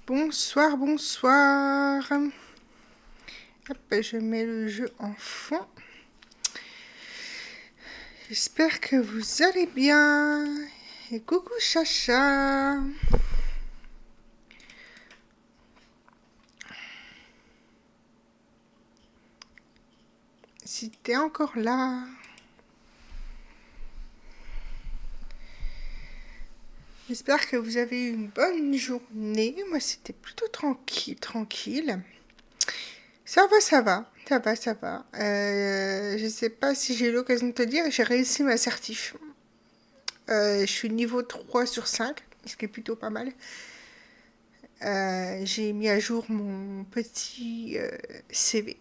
Bonsoir, bonsoir. Hop, je mets le jeu en fond. J'espère que vous allez bien. Et coucou Chacha. Si t'es encore là. J'espère que vous avez eu une bonne journée. Moi, c'était plutôt tranquille. Ça va. Je sais pas si j'ai eu l'occasion de te dire, j'ai réussi ma certif. Je suis niveau 3 sur 5, ce qui est plutôt pas mal. J'ai mis à jour mon petit CV.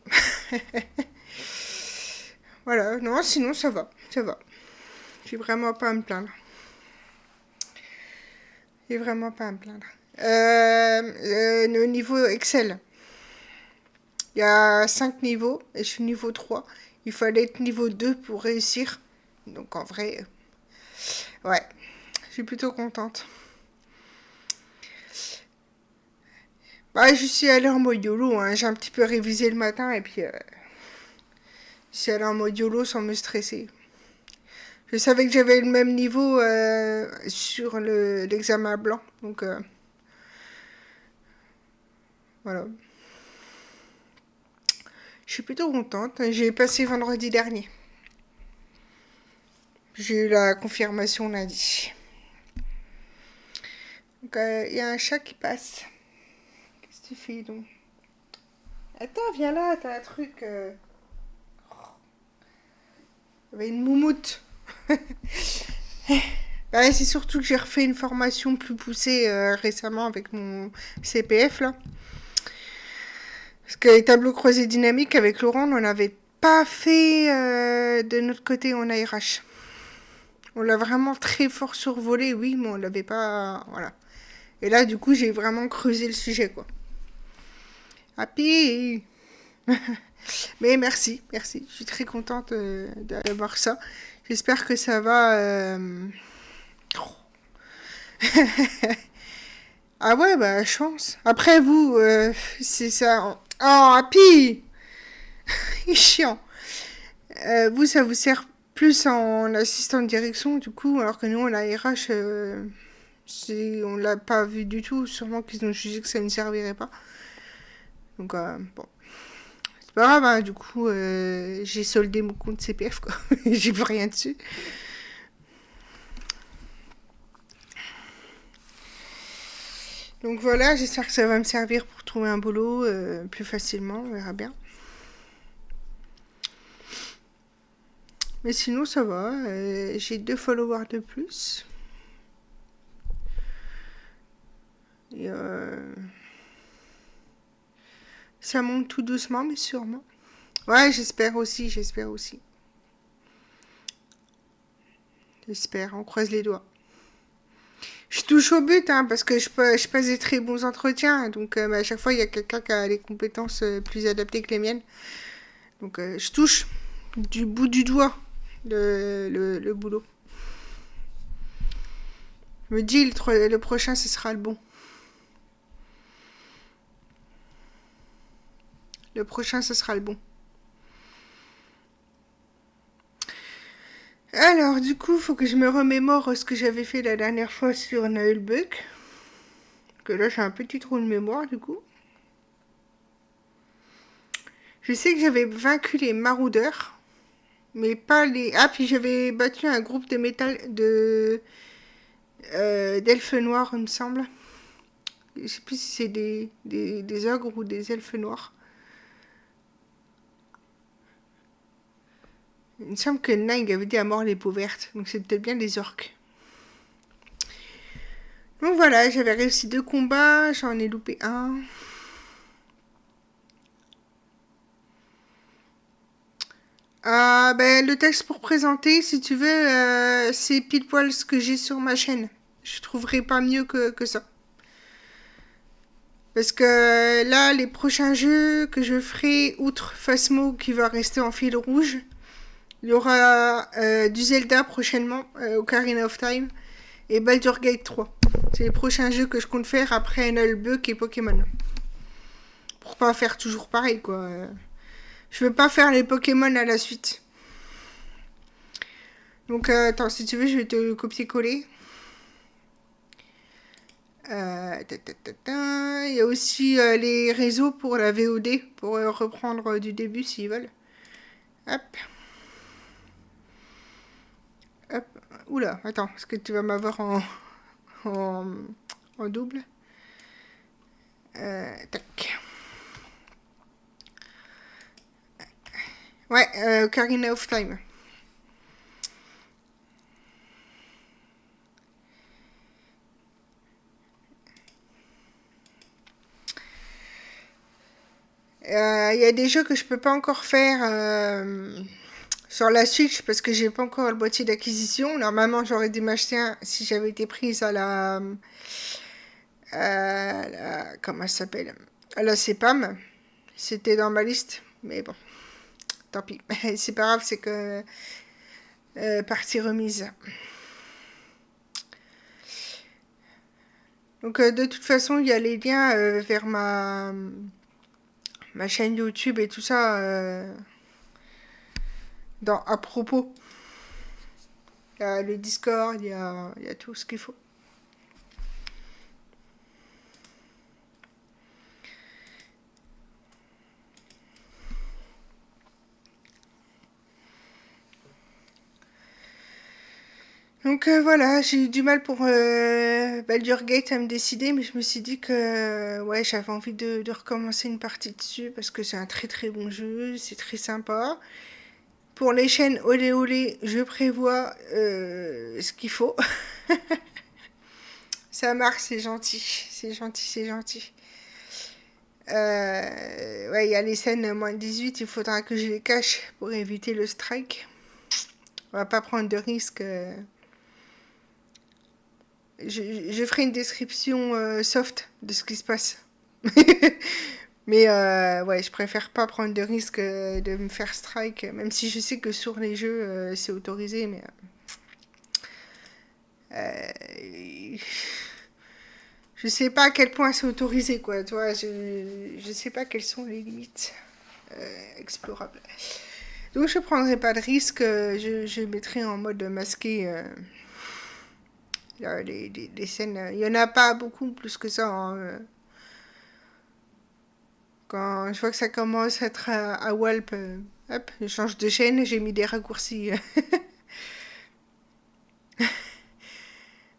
Voilà, non, sinon ça va. J'ai vraiment pas à me plaindre. Le niveau Excel, il y a 5 niveaux et je suis niveau 3. Il fallait être niveau 2 pour réussir. Donc en vrai, ouais, je suis plutôt contente. Bah, je suis allée en mode YOLO, hein. J'ai un petit peu révisé le matin et puis je suis allée en mode YOLO sans me stresser. Je savais que j'avais le même niveau sur l'examen blanc, donc voilà. Je suis plutôt contente. J'ai passé vendredi dernier. J'ai eu la confirmation lundi. Donc il y a un chat qui passe. Qu'est-ce que tu fais donc? Attends, viens là, t'as un truc. Il y avait une moumoute. Bah, c'est surtout que j'ai refait une formation plus poussée récemment avec mon CPF là. Parce que les tableaux croisés dynamiques avec Laurent, on n'avait pas fait de notre côté en ARH. On l'a vraiment très fort survolé, oui, mais on l'avait pas. Voilà. Et là, du coup, j'ai vraiment creusé le sujet, quoi. Happy. Mais merci. Je suis très contente d'avoir ça. J'espère que ça va. Ah ouais, bah, chance. Après, vous, c'est ça. Oh, Happy. Il est chiant. Vous, ça vous sert plus en assistant de direction, du coup, alors que nous, en ARH, on l'a pas vu du tout. Sûrement qu'ils ont jugé que ça ne servirait pas. Donc, bon. C'est pas grave, hein, du coup, j'ai soldé mon compte CPF, quoi. J'ai plus rien dessus. Donc voilà, j'espère que ça va me servir pour trouver un boulot plus facilement, on verra bien. Mais sinon, ça va. J'ai 2 followers de plus. Et ça monte tout doucement, mais sûrement. Ouais, j'espère aussi, j'espère aussi. J'espère, on croise les doigts. Je touche au but, hein, parce que je passe des très bons entretiens. Donc, à chaque fois, il y a quelqu'un qui a les compétences plus adaptées que les miennes. Donc, je touche du bout du doigt le boulot. Je me dis, le prochain, ce sera le bon. Le prochain, ce sera le bon. Alors, du coup, il faut que je me remémore ce que j'avais fait la dernière fois sur Nullbuck. Que là, j'ai un petit trou de mémoire, du coup. Je sais que j'avais vaincu les maraudeurs, mais pas les... Ah, puis j'avais battu un groupe de métal d'elfes noirs, il me semble. Je sais plus si c'est des ogres ou des elfes noirs. Il me semble que Nang avait dit à mort les peaux vertes, donc c'est peut-être bien les orques. Donc voilà, j'avais réussi 2 combats, j'en ai loupé un. Ben, le texte pour présenter, si tu veux, c'est pile poil ce que j'ai sur ma chaîne. Je trouverai pas mieux que ça. Parce que là, les prochains jeux que je ferai, outre Phasmo qui va rester en fil rouge, il y aura du Zelda prochainement, Ocarina of Time, et Baldur's Gate 3. C'est les prochains jeux que je compte faire après Nullbuck et Pokémon. Pour pas faire toujours pareil, quoi. Je veux pas faire les Pokémon à la suite. Donc, attends, si tu veux, je vais te copier-coller. Il y a aussi les réseaux pour la VOD, pour reprendre du début s'ils veulent. Hop. Hop. Oula, attends, est-ce que tu vas m'avoir en, en double? Tac. Ouais, Ocarina of Time. Il y a des jeux que je peux pas encore faire sur la Switch parce que j'ai pas encore le boîtier d'acquisition. Normalement, j'aurais dû m'acheter un si j'avais été prise comment elle s'appelle? À la CEPAM. C'était dans ma liste, mais bon, tant pis. C'est pas grave, c'est que partie remise. Donc de toute façon, il y a les liens vers ma chaîne YouTube et tout ça à propos. Il y a le Discord, il y a tout ce qu'il faut. Donc voilà, j'ai eu du mal pour Baldur's Gate à me décider, mais je me suis dit que ouais, j'avais envie de recommencer une partie dessus parce que c'est un très très bon jeu, c'est très sympa. Pour les chaînes olé olé, je prévois ce qu'il faut. Ça marche, c'est gentil, c'est gentil, c'est gentil. Ouais, il y a les scènes moins de 18, il faudra que je les cache pour éviter le strike. On va pas prendre de risques. Je ferai une description soft de ce qui se passe. Mais ouais, je préfère pas prendre de risque de me faire strike, même si je sais que sur les jeux c'est autorisé, mais je sais pas à quel point c'est autorisé, quoi. Tu vois, je sais pas quelles sont les limites explorables. Donc je prendrai pas de risque, je mettrai en mode masqué les scènes. Il y en a pas beaucoup plus que ça. Hein. Quand je vois que ça commence à être à Walp, hop, je change de chaîne, j'ai mis des raccourcis.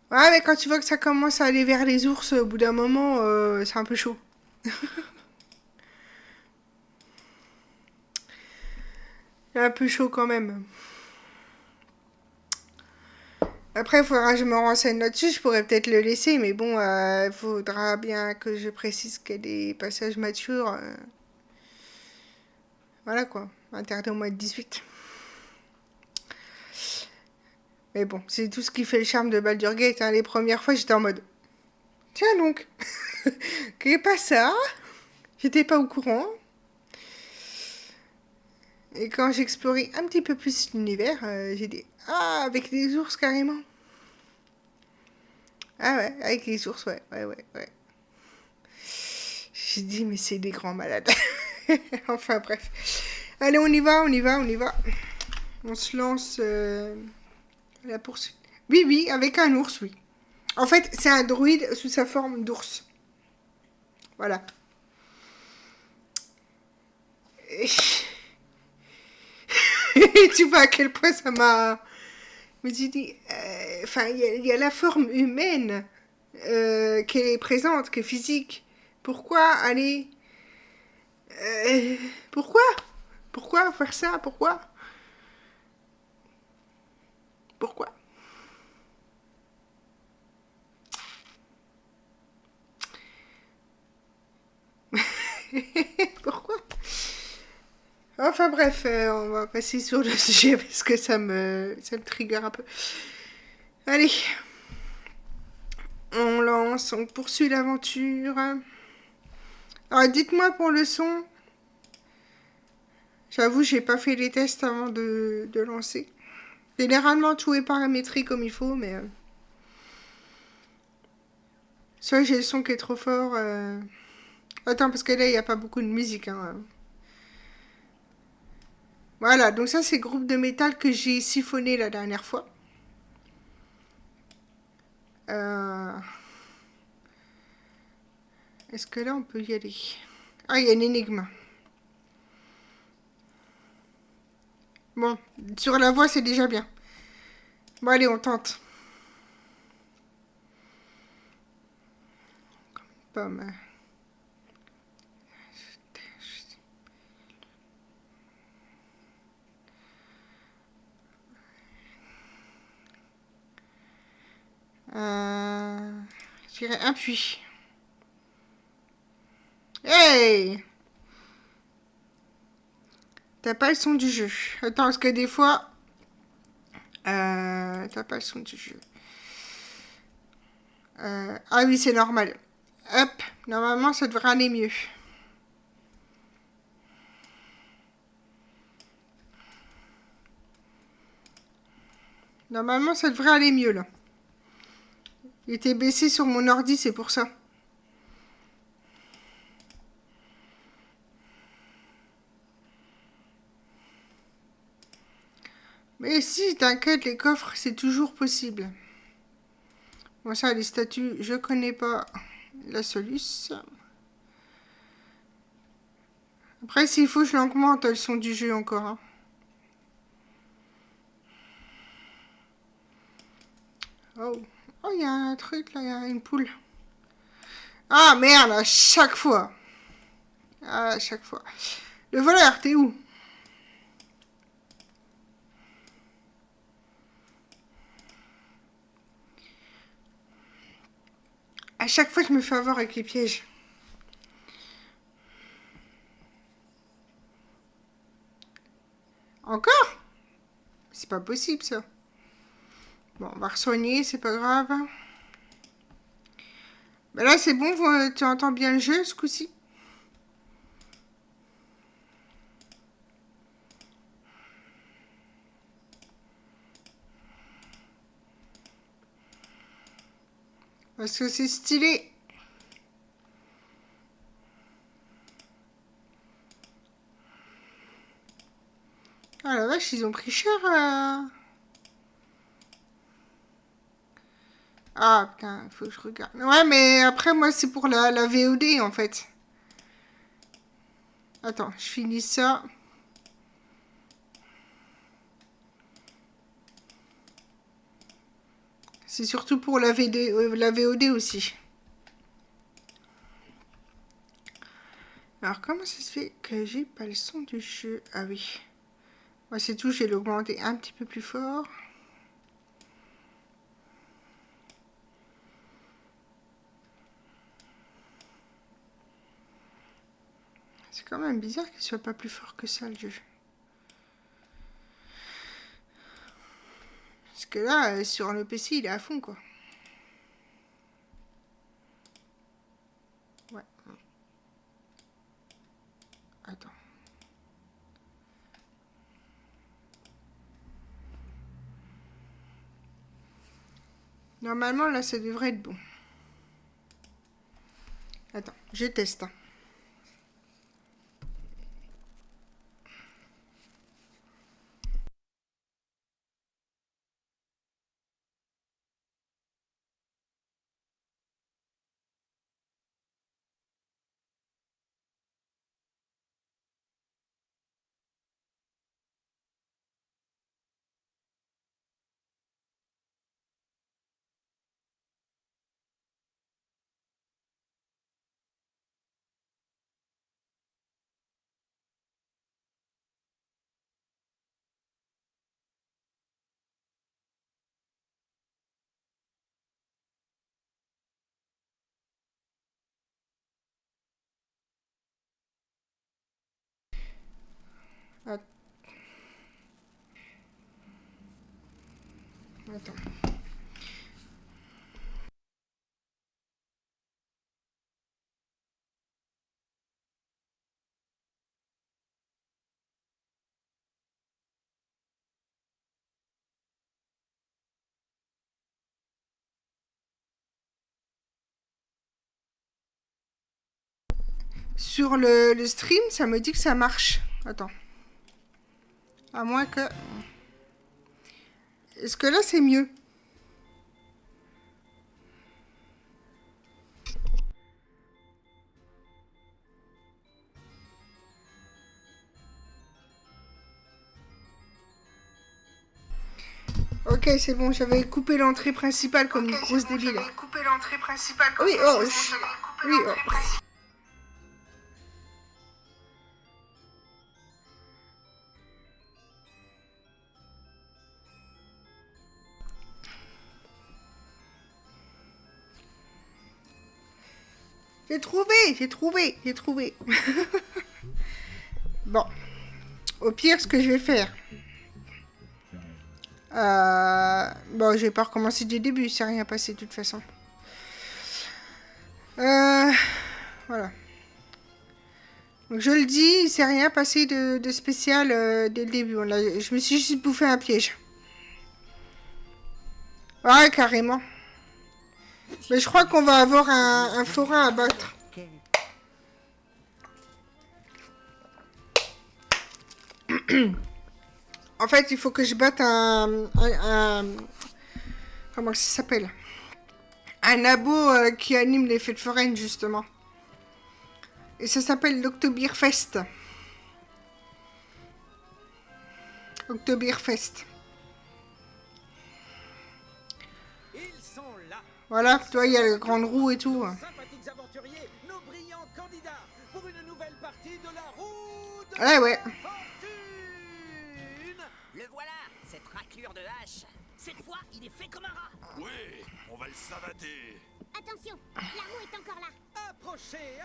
Ouais, mais quand tu vois que ça commence à aller vers les ours, au bout d'un moment, c'est un peu chaud. C'est un peu chaud quand même. Après, il faudra que je me renseigne là-dessus. Je pourrais peut-être le laisser, mais bon, il faudra bien que je précise qu'il y a des passages matures. Voilà quoi. Interdit au moins de 18. Mais bon, c'est tout ce qui fait le charme de Baldur's Gate, hein. Les premières fois, j'étais en mode, tiens donc, qu'est pas ça? J'étais pas au courant. Et quand j'explorais un petit peu plus l'univers, j'ai dit, ah, avec des ours carrément. Ah ouais, avec les ours, ouais, ouais, ouais, ouais. J'ai dit, mais c'est des grands malades. Enfin bref. Allez, on y va, on y va, on y va. On se lance à la poursuite. Oui, oui, avec un ours, oui. En fait, c'est un druide sous sa forme d'ours. Voilà. Et tu vois à quel point ça m'a... Je me suis dit, enfin, il y a la forme humaine qui est présente, qui est physique. Pourquoi aller... pourquoi Pourquoi faire ça? Pourquoi? Pourquoi? Pourquoi? Enfin bref, on va passer sur le sujet parce que ça me trigger un peu. Allez, on lance, on poursuit l'aventure. Alors dites-moi pour le son. J'avoue, j'ai pas fait les tests avant de lancer. Généralement, tout est paramétré comme il faut, mais... soit j'ai le son qui est trop fort. Attends, parce que là, il n'y a pas beaucoup de musique. Hein. Voilà, donc ça, c'est le groupe de métal que j'ai siphonné la dernière fois. Euh, Est-ce que là, on peut y aller? Ah, il y a une énigme. Bon, sur la voix, c'est déjà bien. Bon, allez, on tente. Pomme. Je dirais un puits. Hey! T'as pas le son du jeu. Attends, parce que des fois... t'as pas le son du jeu. Ah oui, c'est normal. Hop, normalement, ça devrait aller mieux. Normalement, ça devrait aller mieux, là. Il était baissé sur mon ordi, c'est pour ça. Mais si, t'inquiète, les coffres, c'est toujours possible. Bon, ça, les statues, je connais pas la soluce. Après, s'il faut, je l'augmente le son du jeu encore. Hein. Oh, oh, il y a un truc là, il y a une poule. Ah merde, à chaque fois. À chaque fois. Le voleur, t'es où? À chaque fois, je me fais avoir avec les pièges. Encore? C'est pas possible ça. Bon, on va re-soigner, c'est pas grave. Ben là, c'est bon, tu entends bien le jeu ce coup-ci? Parce que c'est stylé. Ah la vache, ils ont pris cher. Ah putain, faut que je regarde. Ouais, mais après, moi, c'est pour la VOD en fait. Attends, je finis ça. C'est surtout pour la VOD aussi. Alors, comment ça se fait que j'ai pas le son du jeu? Ah oui. Moi, c'est tout, je vais l'augmenter un petit peu plus fort. C'est quand même bizarre qu'il soit pas plus fort que ça, le jeu. Parce que là, sur le PC, il est à fond, quoi. Ouais. Attends. Normalement, là, ça devrait être bon. Attends, je teste. Hein. Attends. Sur le stream, ça me dit que ça marche. Attends. À moins que... Est-ce que là, c'est mieux? Ok, c'est bon, j'avais coupé l'entrée principale comme une grosse débile. J'avais coupé l'entrée principale comme une grosse débile. Oui, oh. J'ai trouvé. Bon. Au pire, ce que je vais faire... Bon, je vais pas recommencer du début, c'est rien passé de toute façon. Voilà. Donc je le dis, il s'est rien passé de spécial dès le début. Je me suis juste bouffé un piège. Ouais, carrément. Mais je crois qu'on va avoir un forain à battre. En fait, il faut que je batte comment ça s'appelle? Un abo qui anime les fêtes foraines, justement. Et ça s'appelle l'Oktoberfest. Oktoberfest. Ils sont là. Voilà, tu vois, il y a la grande roue et tout. Sympathiques aventuriers, nos brillants candidats pour une nouvelle partie de la roue de Ouais. fortune. Le voilà, cette raclure de hache. Cette fois, il est fait comme un rat. Oui, on va le savater. Attention, la roue est encore là. Approchez.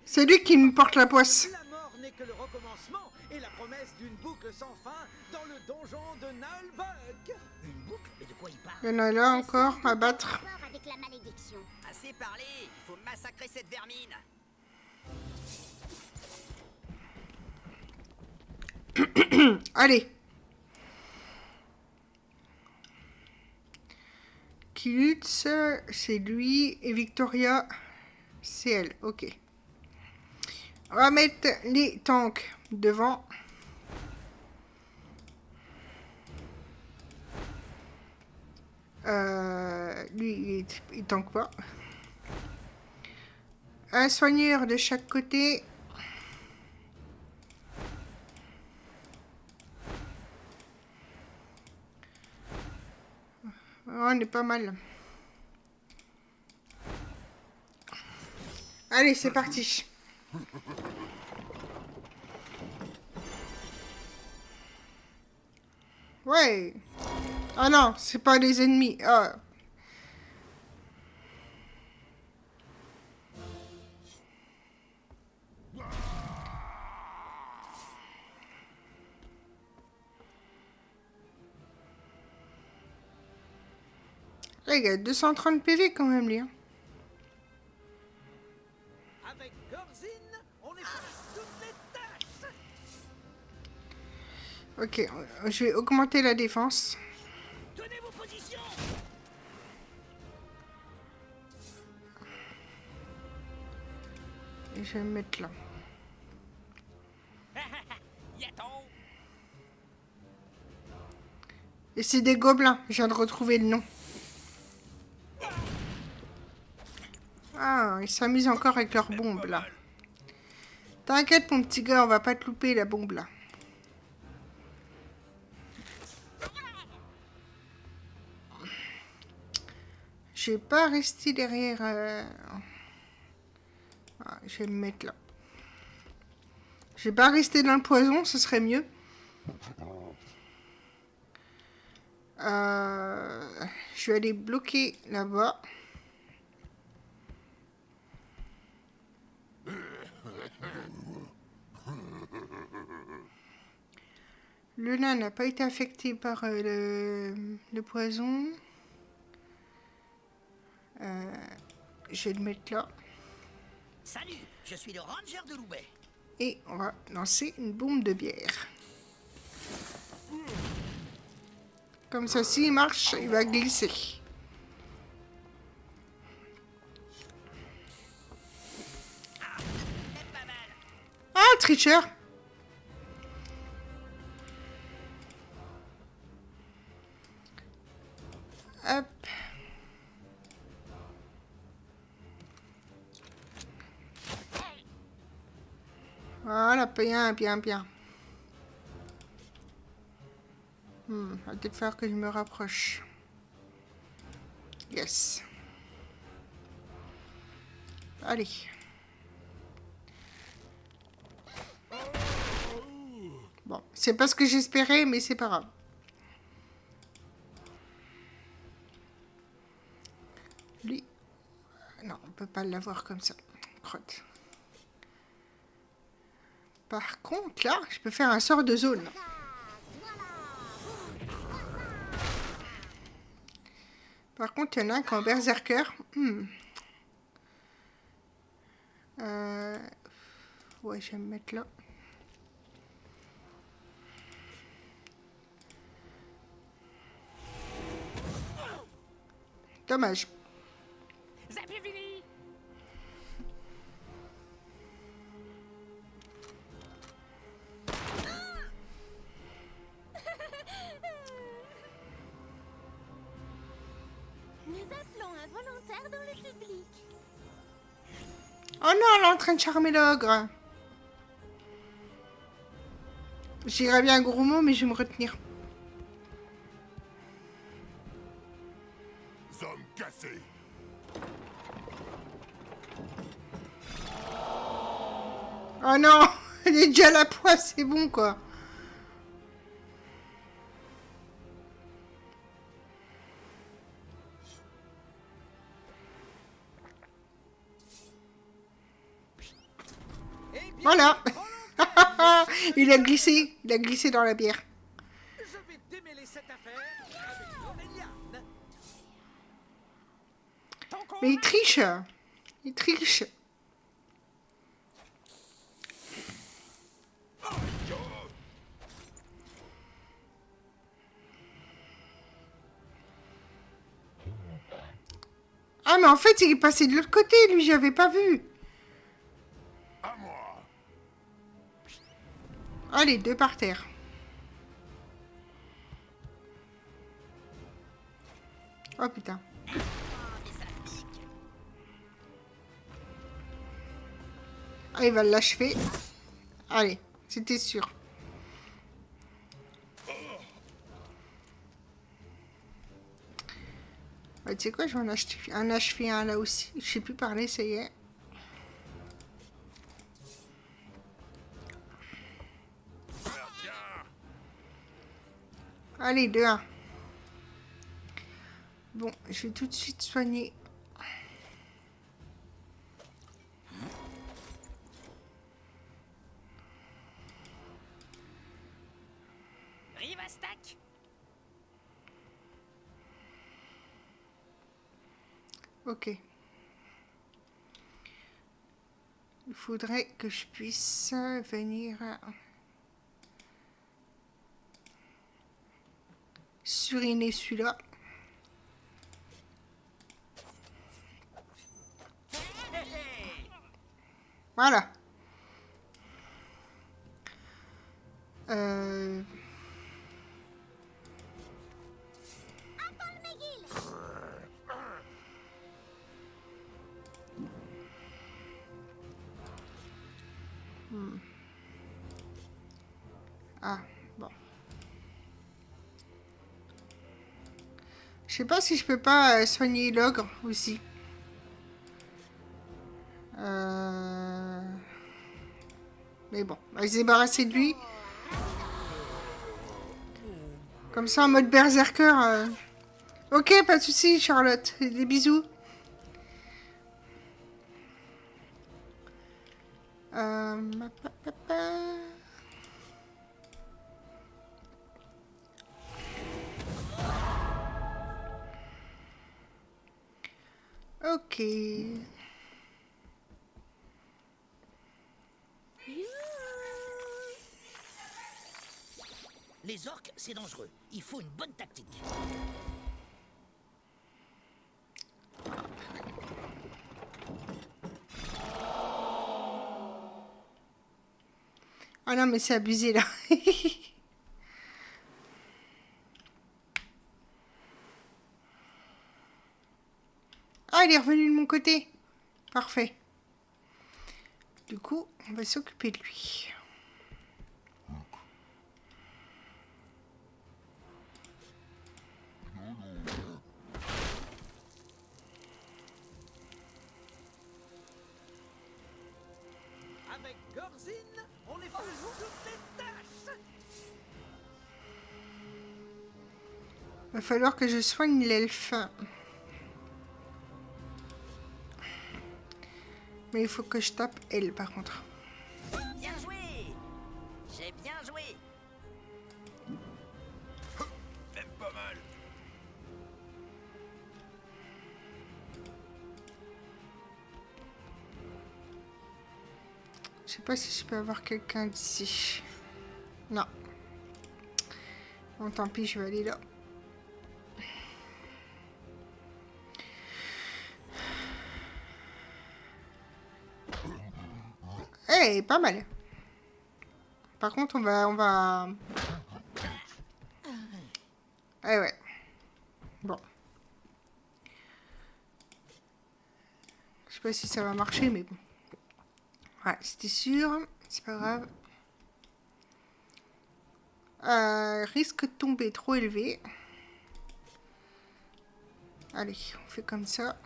C'est lui qui me porte la poisse. La mort n'est que le recommencement et la promesse d'une boucle sans fin dans le donjon de Nullbug. Une boucle? Mais de quoi il parle? Il y en a là encore à battre. Avec la malédiction. Assez parlé, il faut massacrer cette vermine. Allez. Kilutz, c'est lui. Et Victoria, c'est elle. Ok. On va mettre les tanks devant. Lui, il tank pas. Un soigneur de chaque côté. On est pas mal. Allez, c'est parti. Ouais. Ah non, c'est pas les ennemis. Ah. Là, il y a 230 PV quand même, lui. Hein. Avec Gorzin, on efface toutes les tâches. Ok, je vais augmenter la défense. Tenez vos positions. Et je vais me mettre là. Yaton. Et c'est des gobelins. Je viens de retrouver le nom. Ah, ils s'amusent encore avec leurs bombes, là. T'inquiète, mon petit gars, on va pas te louper, la bombe, là. Je vais pas rester derrière... Ah, je vais me mettre là. Je vais pas rester dans le poison, ce serait mieux. Je vais aller bloquer là-bas. Le nain n'a pas été affecté par le poison. Je vais le mettre là. Salut, je suis le ranger de Loubet. Et on va lancer une bombe de bière. Comme ça, s'il marche, il va glisser. Ah, tricheur! Hop. Voilà, bien, bien, bien. Va peut-être falloir que je me rapproche. Yes. Allez. Bon, c'est pas ce que j'espérais, mais c'est pas grave. Lui. Non, on peut pas l'avoir comme ça. Crotte. Par contre, là, je peux faire un sort de zone. Par contre, il y en a un qui est en berserker. Ouais, je vais me mettre là. Dommage. Zapivili. Nous appelons un volontaire dans le public. Oh non, elle est en train de charmer l'ogre. J'irais bien un gros mot, mais je vais me retenir. Zone cassée. Oh non, elle est déjà à la poisse, c'est bon quoi. Eh bien, Voilà. volontaire, Il a glissé dans la bière. je vais démêler cette affaire avec Aurélien. Mais il triche. Il triche. Ah mais en fait il est passé de l'autre côté, lui j'avais pas vu. À moi. Allez, deux par terre. Oh putain. Oh, mais ça pique. Ah, il va l'achever. Allez, c'était sûr. Tu sais quoi, je vais en achever un là aussi. Je sais plus parler, ça y est. Tiens. Allez, 2-1. Bon, je vais tout de suite soigner. Rivastac. Ok. Il faudrait que je puisse venir suriner celui-là. Voilà. Ah, bon. Je sais pas si je peux pas soigner l'ogre aussi. Mais bon, on va se débarrasser de lui. Comme ça, en mode berserker. Ok, pas de soucis, Charlotte. Des bisous. Pa, pa, pa. Ok. Les orques, c'est dangereux. Il faut une bonne tactique. Ah non, mais c'est abusé là. Ah, il est revenu de mon côté. Parfait. Du coup, on va s'occuper de lui. Avec Gorzin, on effectue toutes les tâches. Va falloir que je soigne l'elfe. Mais il faut que je tape elle par contre. Bien joué. J'ai bien joué. Même pas mal. Je sais pas si je peux avoir quelqu'un d'ici. Non. Bon, tant pis, je vais aller là. Eh, pas mal. Par contre, on va... Eh ouais. Bon. Je sais pas si ça va marcher, mais bon. Ouais, c'était sûr. C'est pas grave. Risque de tomber trop élevé. Allez, on fait comme ça.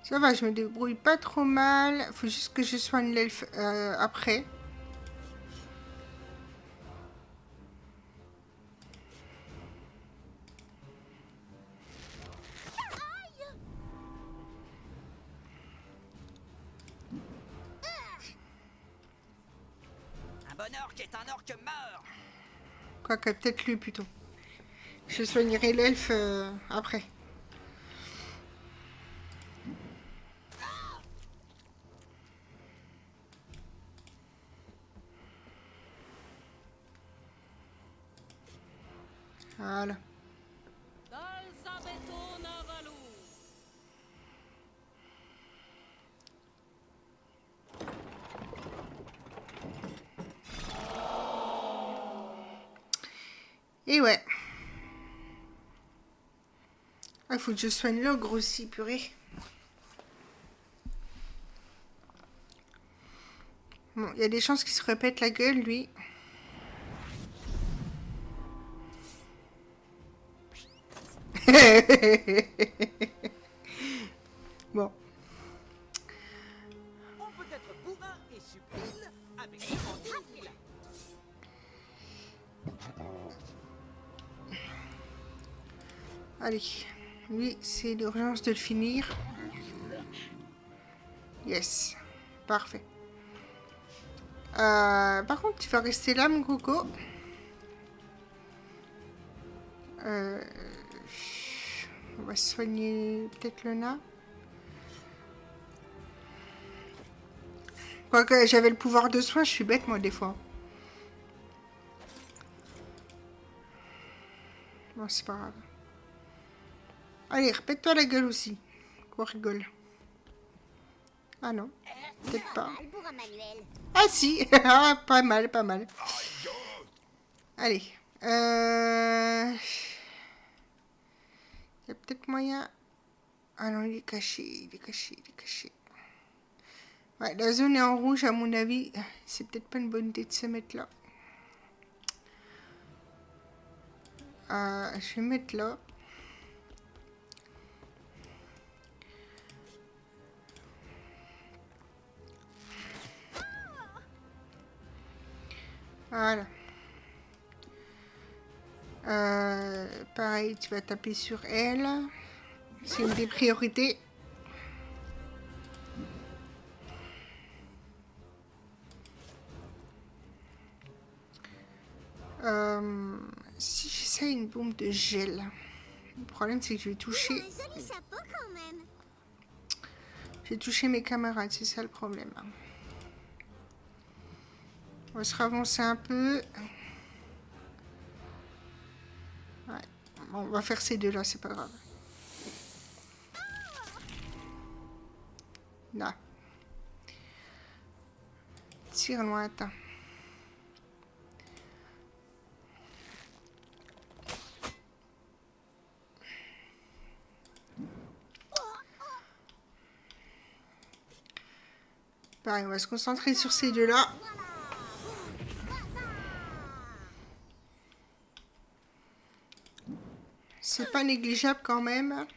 Ça va, je me débrouille pas trop mal. Faut juste que je soigne l'elfe après. Un bon orque est un orque mort. Quoique, peut-être lui plutôt. Je soignerai l'elfe après. Voilà. Et ouais. Ah, il faut que je soigne l'ogre aussi, purée. Bon, il y a des chances qu'il se répète la gueule, lui. Bon. On peut être bourrin et subtil avec Amandine. Allez. Lui, c'est l'urgence de le finir. Yes. Parfait. Par contre, tu vas rester là, mon coco. On va soigner peut-être le nain. Quoique j'avais le pouvoir de soin, je suis bête moi des fois. Bon, c'est pas grave. Allez, répète-toi la gueule aussi. Qu'on rigole. Ah non, peut-être pas. Mal pour un manuel. Ah si, ah, pas mal, pas mal. Aïe, oh. Allez. Il y a peut-être moyen... Ah non, il est caché, il est caché, il est caché. Ouais, la zone est en rouge, à mon avis. C'est peut-être pas une bonne idée de se mettre là. Je vais me mettre là. Voilà. Pareil, tu vas taper sur elle. C'est une des priorités. Si j'essaie une bombe de gel, le problème c'est que je vais toucher. Un joli chapeau quand même. Je vais toucher mes camarades, c'est ça le problème. On va se ravancer un peu. Ouais. Bon, on va faire ces deux là, c'est pas grave. Là. Tire lointain. Pareil, on va se concentrer sur ces deux-là. C'est pas négligeable quand même.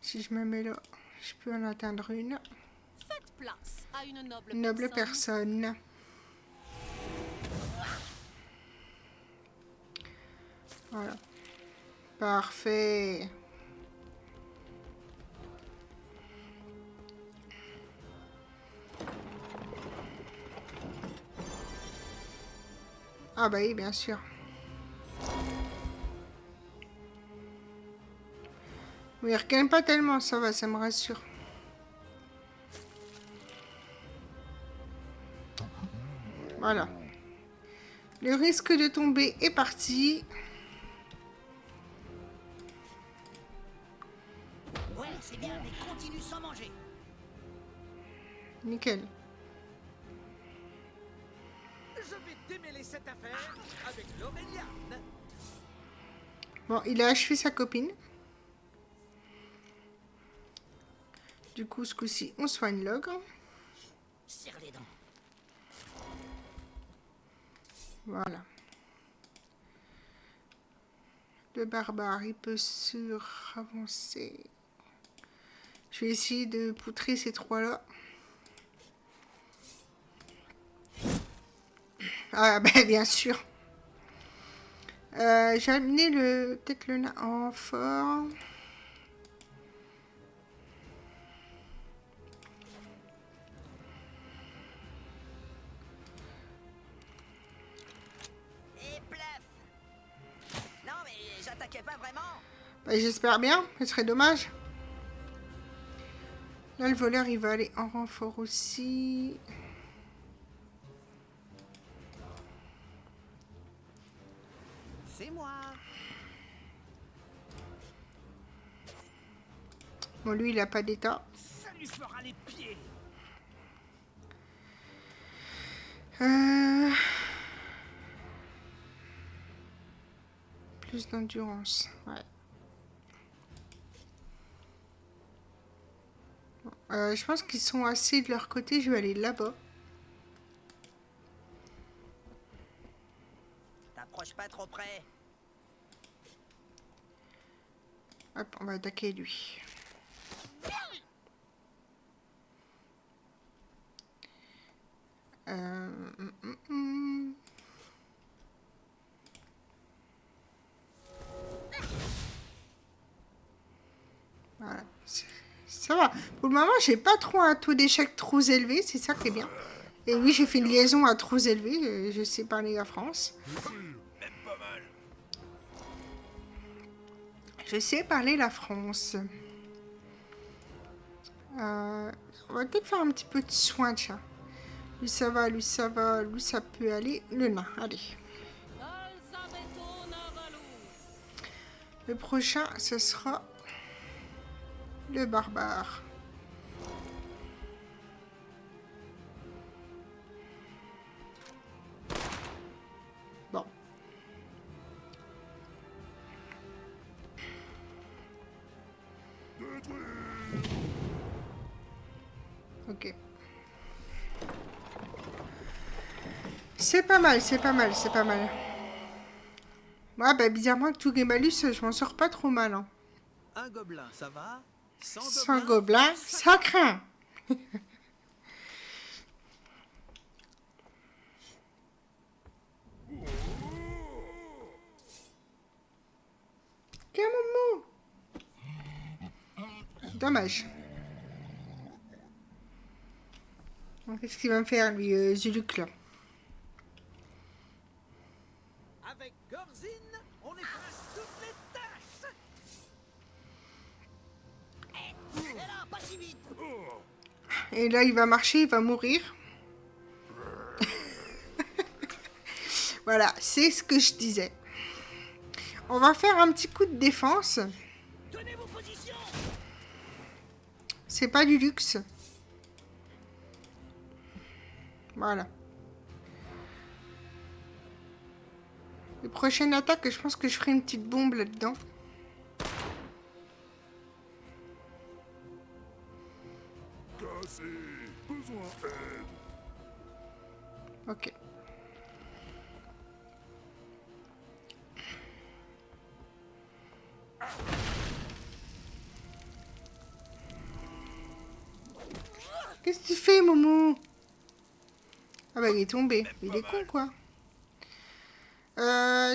Si je me mets là, je peux en atteindre une. Faites place à une Noble personne. Voilà. Parfait. Ah bah oui, bien sûr. Oui, il regagne pas tellement, ça va, ça me rassure. Voilà. Le risque de tomber est parti. Ouais, c'est bien, mais continue sans manger. Nickel. Je vais démêler cette affaire avec l'Auréliane. Bon, il a achevé sa copine. Du coup, ce coup-ci, on soigne l'ogre. Serre les dents. Voilà. Le barbare, il peut avancer. Je vais essayer de poutrer ces trois-là. Ah, ben bien sûr. J'ai amené peut-être le nain en fort. Et plaf. Non, mais j'attaquais pas vraiment. Ben, j'espère bien, ce serait dommage. Là, le voleur, il va aller en renfort aussi. C'est moi. Bon, lui, il a pas d'état. Ça lui fera les pieds. plus d'endurance. Ouais. Je pense qu'ils sont assez de leur côté. Je vais aller là-bas. T'approches pas trop près. Hop, on va attaquer lui. Hum, hum, hum. Voilà. Ça va. Pour le moment, j'ai pas trop un taux d'échec trop élevé. C'est ça qui est bien. Et oui, j'ai fait une liaison à trop élevé. Je sais parler la France. Même pas mal. Je sais parler la France. On va peut-être faire un petit peu de soin, tiens. Lui ça va, lui ça va, lui ça peut aller. Le nain, allez. Le prochain, ce sera le barbare. Bon. Ok. C'est pas mal, c'est pas mal, c'est pas mal. Ouais, bah bizarrement, avec tout Malus, je m'en sors pas trop mal. Hein. Un gobelin, ça va? Sans gobelin, ça craint. Quel moment? Dommage. Qu'est-ce qu'il va me faire, lui, Zuluk, là? Avec Gorzin, on efface toutes les tâches. Et là, pas si vite. Et là, il va marcher, il va mourir. Voilà, c'est ce que je disais. On va faire un petit coup de défense. Tenez vos positions. C'est pas du luxe. Voilà. Les prochaines attaques, je pense que je ferai une petite bombe là-dedans. Cassé. Besoin d'aide. Ok. Qu'est-ce que tu fais, Momo? Ah bah il est tombé. Il est con, quoi.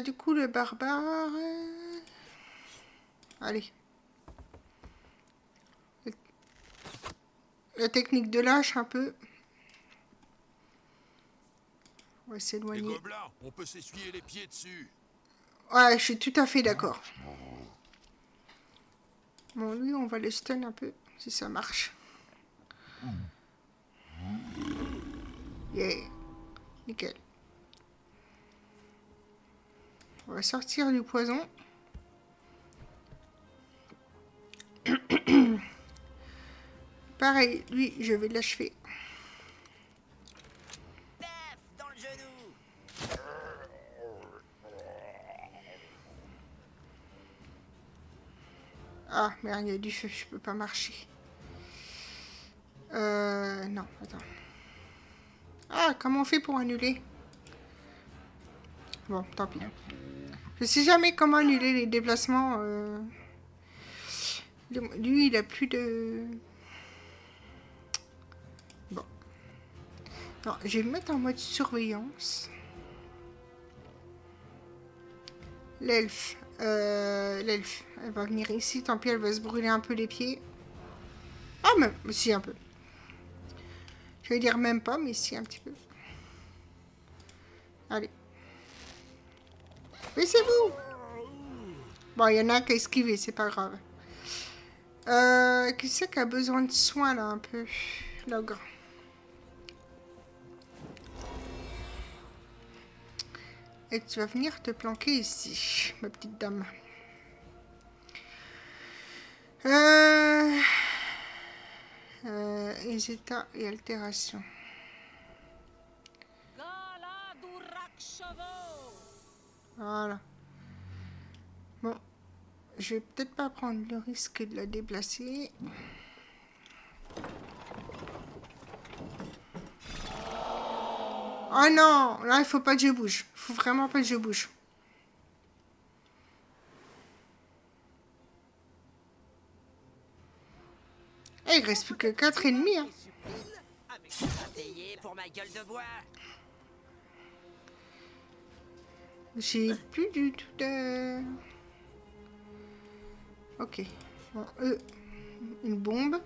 Du coup, le barbare... Allez. La technique de lâche, un peu. On va Les s'éloigner. gobelins, on peut s'essuyer les pieds dessus. Ouais, je suis tout à fait d'accord. Bon, lui, on va le stun un peu, si ça marche. Yeah. Nickel. On va sortir du poison. Pareil, lui, je vais l'achever. Paf, dans le genou. Ah, merde, il y a du feu, je peux pas marcher. Non, attends. Ah, comment on fait pour annuler? Bon, tant pis. Je sais jamais comment annuler les déplacements. Lui, il a plus de... Bon. Non, je vais le mettre en mode surveillance. L'elfe. L'elfe. Elle va venir ici. Tant pis, elle va se brûler un peu les pieds. Ah, même. Si, un peu. Je vais dire même pas, mais si, un petit peu. Allez. Baissez-vous! Bon, il y en a qui a esquivé, c'est pas grave. Qui c'est qui a besoin de soins, là, un peu? L'ogre. Et tu vas venir te planquer ici, ma petite dame. Les états et altérations. Voilà. je vais peut-être pas prendre le risque de la déplacer. Oh non, là il faut pas que je bouge. Il faut vraiment pas que je bouge. Et il reste plus que 4 ennemis. Hein. Payé pour ma gueule de bois. J'ai plus du tout de... Ok. Bon, une bombe.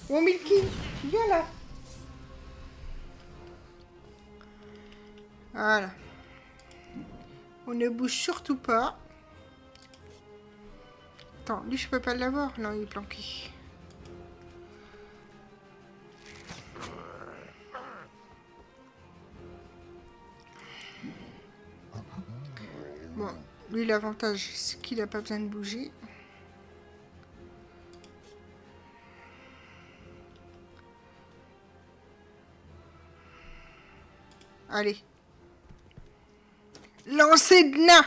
Oh Milky, viens là. Voilà. On ne bouge surtout pas. Attends, lui je peux pas l'avoir. Non, il est planqué. Bon, lui l'avantage c'est qu'il a pas besoin de bouger. Allez. Lancer de nain.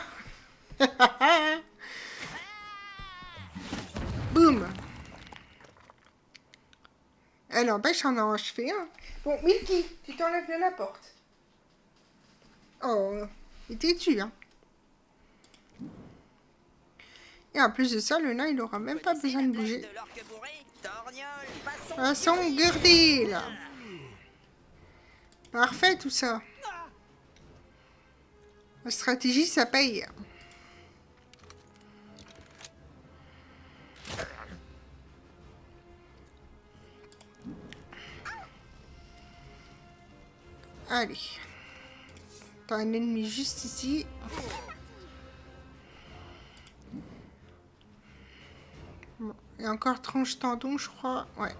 Boum. Elle empêche, on en achevé un. Bon, Milky, tu t'enlèves de la porte. Oh, il était dessus, hein. Et en plus de ça, le nain, il aura même pas besoin de bouger. Façon gardée, là. Parfait, tout ça. La stratégie, ça paye. Allez. T'as un ennemi juste ici. Bon. Et encore tranche tendon, je crois. Ouais.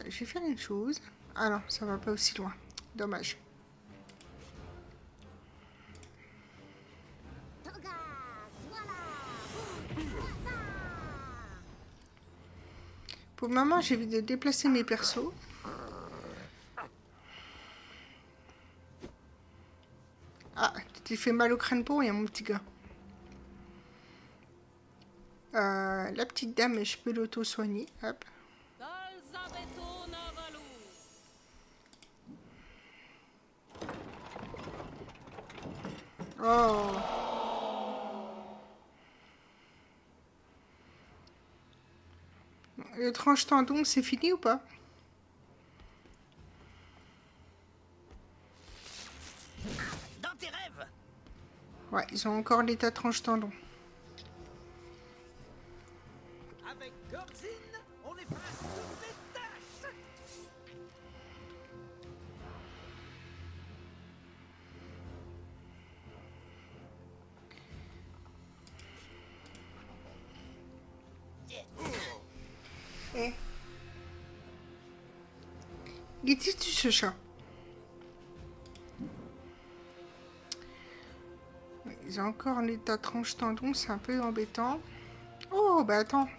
Je vais faire une chose. Ah non, ça va pas aussi loin. Dommage. Pour le moment, j'ai envie de déplacer mes persos. Ah, tu t'es fait mal au crâne pour rien, mon petit gars. La petite dame, je peux l'auto-soigner. Hop. Oh. Le tranche tendon, c'est fini ou pas? Dans tes rêves. Ouais, ils ont encore l'état tranche tendon. Avec Gorzin, on efface toutes les tâches. Eh. Guettis-tu ce chat? Ils ont encore l'état tranche tendon, c'est un peu embêtant. Oh, bah attends.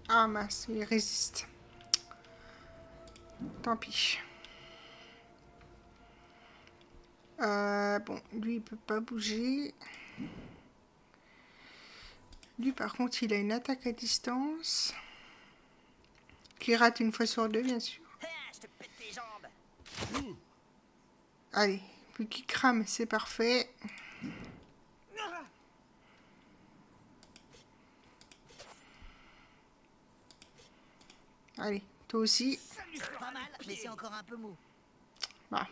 Ah mince, il résiste. Tant pis. Bon, lui, il peut pas bouger. Lui, par contre, il a une attaque à distance. Qui rate une fois sur deux, bien sûr. Je te pète les jambes. Allez, plus qu'il crame, c'est parfait. Allez, toi aussi. Pas mal, mais c'est encore un peu mou. Bah,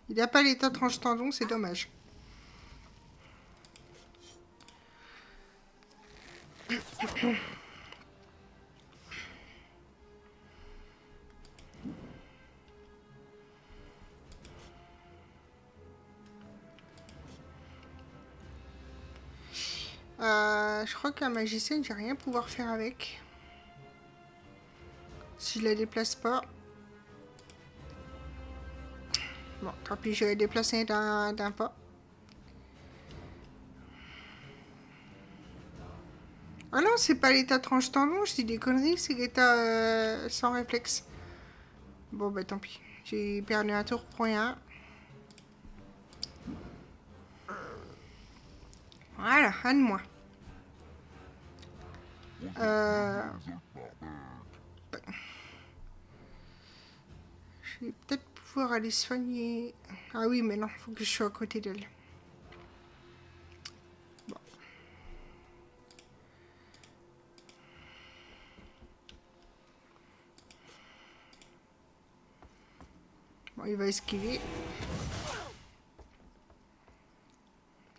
il n'a pas l'état tranche tendon, c'est dommage. Je crois qu'un magicien, j'ai rien pouvoir faire avec. Si je la déplace pas. Bon, tant pis, je vais la déplacer d'un pas. Ah non, c'est pas l'état tranche tendon, je dis des conneries, c'est l'état sans réflexe. Bon, bah tant pis. J'ai perdu un tour pour rien. Voilà, un de moins. Je vais peut-être pouvoir aller soigner... Ah oui, mais non, faut que je sois à côté d'elle. Bon. Bon, il va esquiver.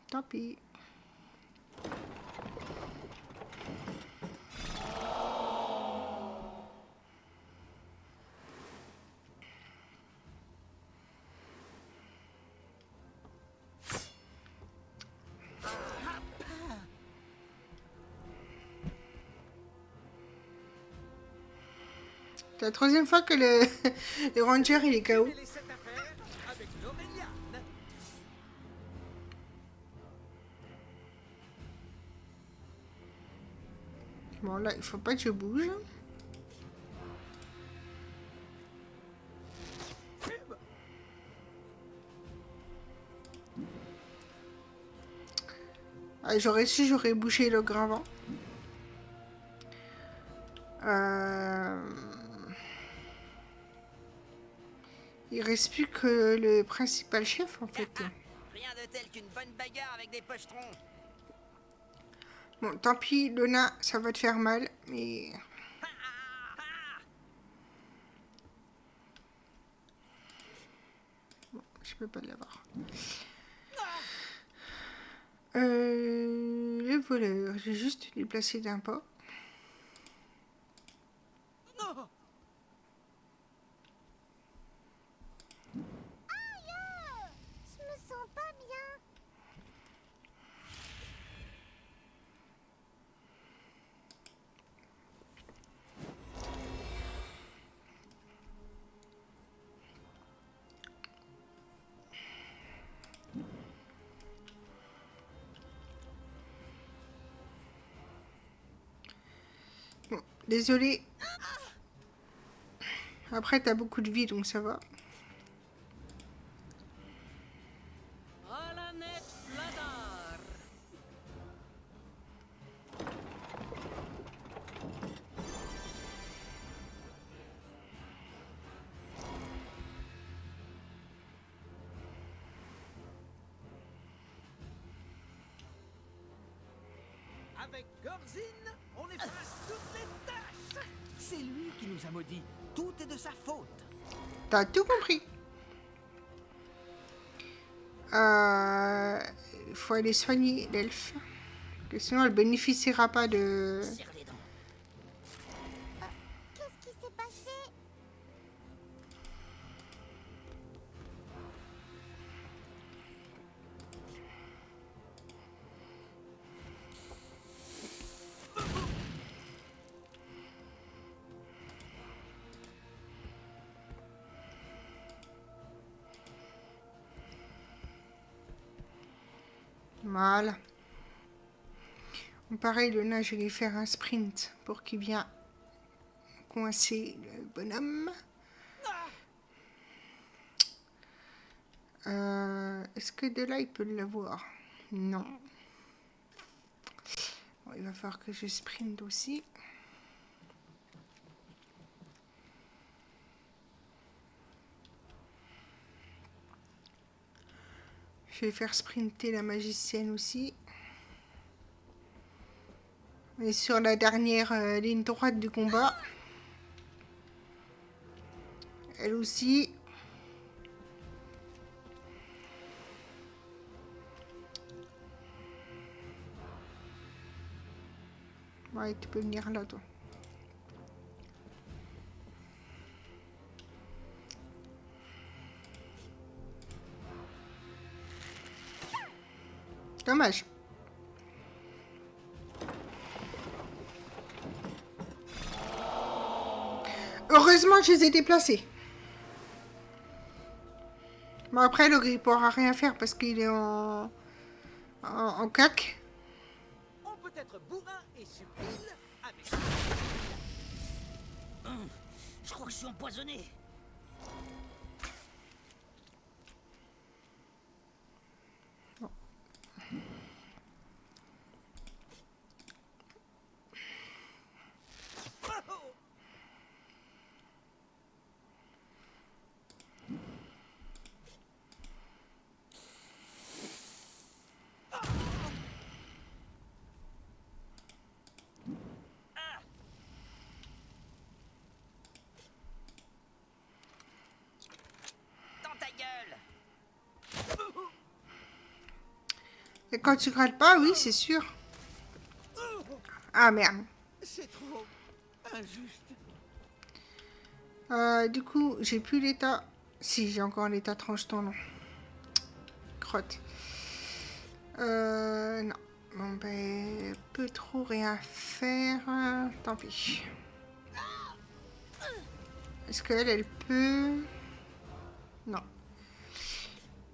Tant pis. C'est la troisième fois que le ranger il est KO. Mêler cette affaire avec l'Auréliane. Bon là, il faut pas que je bouge. Ah, j'aurais su, j'aurais bouché le gravant. Il reste plus que le principal chef en fait. Rien de tel qu'une bonne bagarre avec des pochetrons. Bon, tant pis, Lona, ça va te faire mal, mais... Bon, je peux pas l'avoir. Le voleur, j'ai juste déplacé d'un pas. Non. Je me sens pas bien. Bon, désolé. Après, t'as beaucoup de vie, donc ça va. Alanet Fladar. Avec Gorzin, on efface toutes les tâches. C'est lui qui nous a maudits. Tout est de sa faute. T'as tout compris. Il faut aller soigner l'elfe. Parce que sinon, elle bénéficiera pas de... Serre les dents. Qu'est-ce qui s'est passé? Voilà. Pareil, le nain, je vais lui faire un sprint pour qu'il vienne coincer le bonhomme. Est-ce que de là, il peut l'avoir? Non. Bon, il va falloir que je sprint aussi. Je vais faire sprinter la magicienne aussi. Et sur la dernière ligne droite du combat. Elle aussi. Ouais, tu peux venir là, toi. Dommage. Heureusement que je les ai déplacés. Bon, après, le gris pourra rien faire parce qu'il est en cac. On peut être bourrin et et subtil avec... Je crois que je suis empoisonné. Dans ta gueule. Et quand tu grattes pas, oui, c'est sûr. Ah merde. C'est trop injuste. Du coup, j'ai plus l'état. Si, j'ai encore l'état trancheton, non. Crotte. Non. Bon, ben, peut trop rien faire. Tant pis. Est-ce qu'elle, elle peut... Non.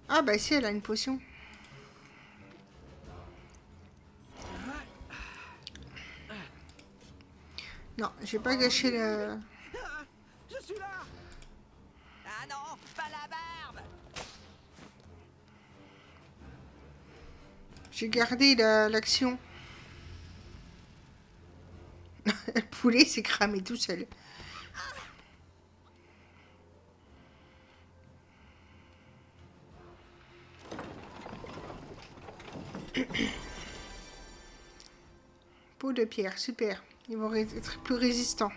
Ah, bah si, elle a une potion. Non, j'ai pas gâché le... Ah, je suis là. Ah non, pas la barbe. J'ai gardé l'action. Le poulet s'est cramé tout seul. Peau de pierre, super. Ils vont être plus résistants.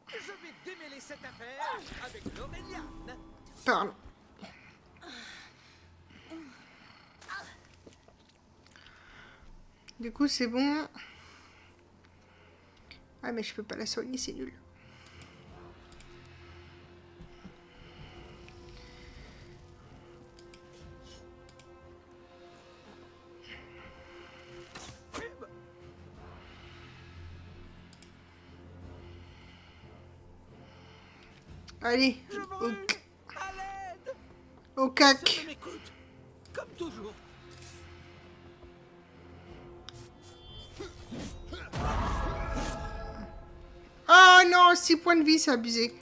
Je vais démêler cette affaire avec l'Auréliane. Pardon. Du coup, c'est bon. Ah, mais je peux pas la soigner, c'est nul. Allez, Je brûle. À l'aide. au Ça cac. ne m'écoute. Comme toujours. Oh non, 6 points de vie, c'est abusé.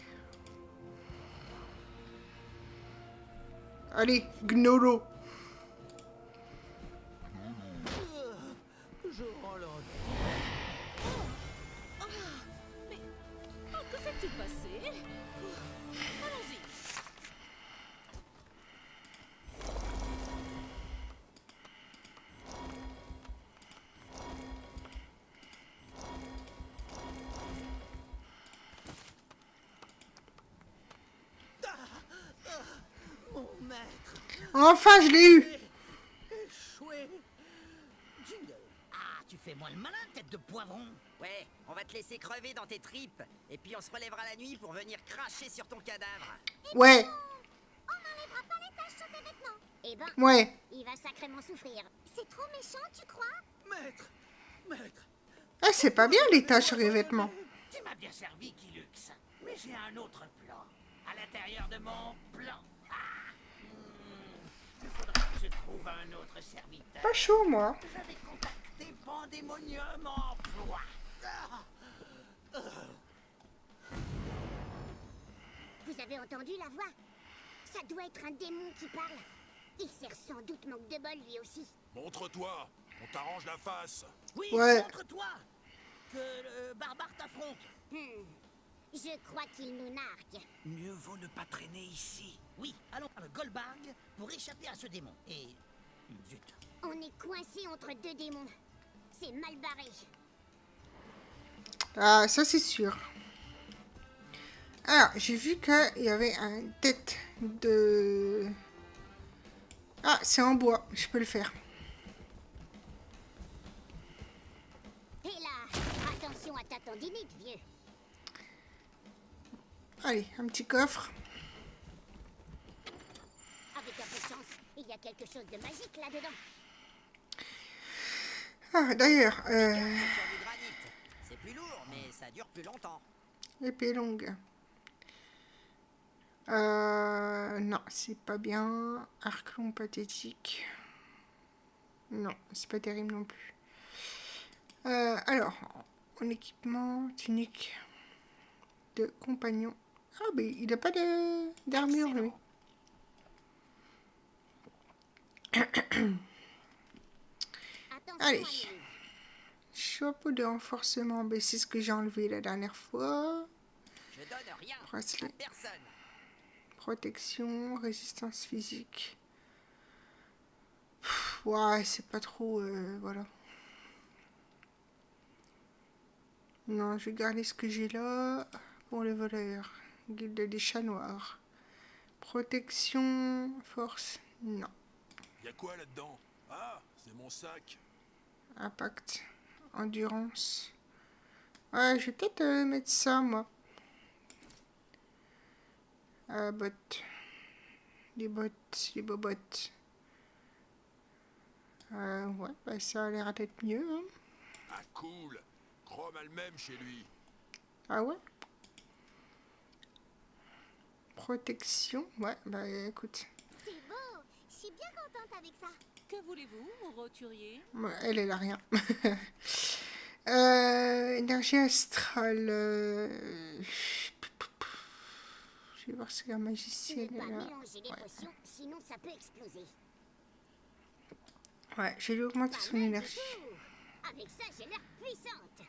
Allez, Gnolo. Je rends l'ordre. Oh, que s'est-il passé? Allons-y. Mon maître. Enfin, je l'ai eu. Échoué. Jingle. Ah, tu fais moins le malin, tête de poivron. Ouais, on va te laisser crever dans tes tripes. Et puis on se relèvera la nuit pour venir cracher sur ton cadavre. Ouais, On n'enlèvera pas les taches sur tes vêtements. Eh ben, ouais. il va sacrément souffrir. C'est trop méchant, tu crois? Maître. Maître. Ah, c'est pas bien les taches sur les vêtements. Tu m'as bien servi, Kylux. Mais j'ai un autre plan. À l'intérieur de mon plan. Il faudra que je trouve un autre serviteur. Pas chaud, moi. J'avais contacté Pandémonium Emploi. Vous avez entendu la voix? Ça doit être un démon qui parle. Il sert sans doute manque de bol, lui aussi. Montre-toi, on t'arrange la face. Oui, Ouais. montre-toi. Que le barbare t'affronte. Je crois qu'il nous nargue. Mieux vaut ne pas traîner ici. Oui, allons à Goldbarg pour échapper à ce démon. Et... zut. On est coincé entre deux démons. C'est mal barré. Ah, ça c'est sûr. Alors, j'ai vu qu'il y avait un tête de... Ah, c'est en bois. Je peux le faire. Et là, attention à ta tendinite, vieux. Allez, un petit coffre. Avec un peu de chance, il y a quelque chose de magique là-dedans. Ah, d'ailleurs, Sur du granit. C'est plus lourd, mais ça dure plus longtemps. épée longue. Non, c'est pas bien. Arclon pathétique. Non, c'est pas terrible non plus. Alors, en équipement, tunique de compagnon. Ah, mais il n'a pas d'armure, lui. Allez. Chapeau de renforcement, ben, c'est ce que j'ai enlevé la dernière fois. Je donne rien Bracelet. à personne. Protection, résistance physique. Ouais, c'est pas trop... voilà. Non, je vais garder ce que j'ai là pour le voleur. Guilde des chats noirs. Protection, force, non. Y'a quoi là-dedans? Ah, c'est mon sac. Impact, endurance. Ouais, je vais peut-être mettre ça, moi. Bottes. Les bottes, les bobottes. Ouais, bah, ça a l'air d'être mieux, hein. Ah, cool. Chrome a le même chez lui. Ah ouais? Protection, ouais, bah écoute. C'est beau. Je suis bien contente avec ça. Que voulez-vous, mon roturier? Ouais, elle a rien. Énergie astrale. Je vais voir si la Ne magicienne pas est là. mélanger les Ouais. potions, sinon ça peut exploser. Ouais, je vais lui augmenter Pas son mal du énergie. tout. Avec ça, j'ai l'air puissante.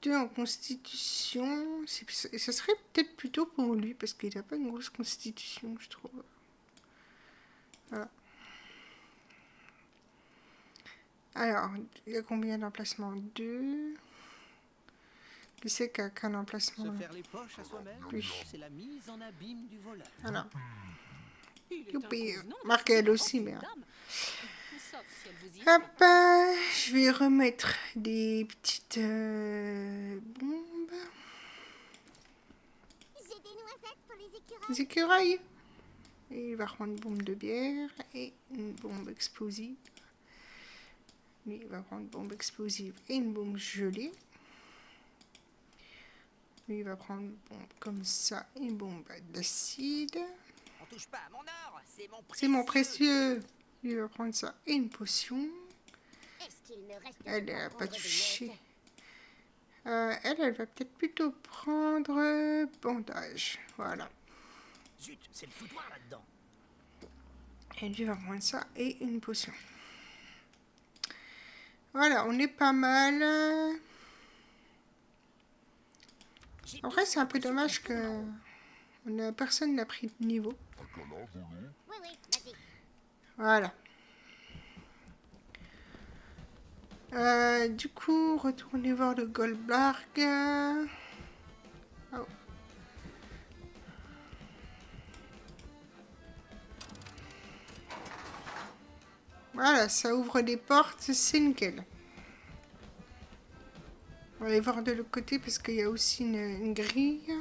2 en constitution. Ça serait peut-être plutôt pour lui, parce qu'il n'a pas une grosse constitution, je trouve. Voilà. Alors, il y a combien d'emplacements? 2. Qui c'est qui a qu'un emplacement Se là? faire les poches à soi-même, Oui. c'est la mise en abîme du voleur. Voilà. Il est Youpi. inconvenant de Marque elle faire aussi, une mais... dame. Sauf si elle vous y Hop, je vais remettre des petites bombes. J'ai des noisettes pour les écureuils. Des écureuils. Et il va prendre une bombe de bière et une bombe explosive. Lui, il va prendre une bombe explosive et une bombe gelée. Lui, il va prendre une bombe comme ça et une bombe d'acide. On touche pas à mon or, c'est mon précieux. C'est mon précieux. Lui, il va prendre ça et une potion. Est-ce qu'il me reste Elle de quoi n'a pas prendre des touché. notes? Elle va peut-être plutôt prendre bandage. Voilà. Zut, c'est le foutoir là-dedans. Et lui va prendre ça et une potion. Voilà, on est pas mal. Après, c'est un peu dommage que personne n'a pris de niveau. Oui, oui, vas-y. Voilà. Du coup, retournez voir le Goldberg. Oh. Voilà, ça ouvre des portes, c'est nickel. On va aller voir de l'autre côté parce qu'il y a aussi une grille.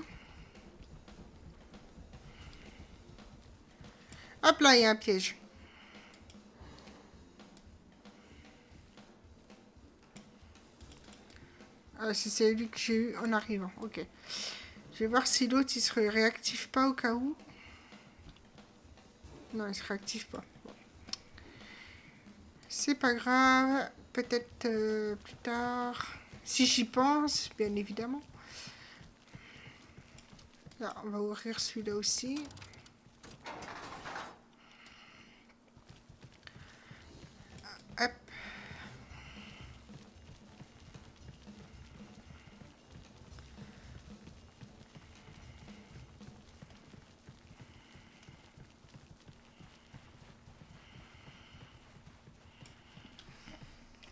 Hop là, il y a un piège. Ah, c'est celui que j'ai eu en arrivant. Ok. Je vais voir si l'autre il se réactive pas au cas où. Non, il se réactive pas. Bon. C'est pas grave. Peut-être plus tard. Si j'y pense, bien évidemment. Là, on va ouvrir celui-là aussi. Hop.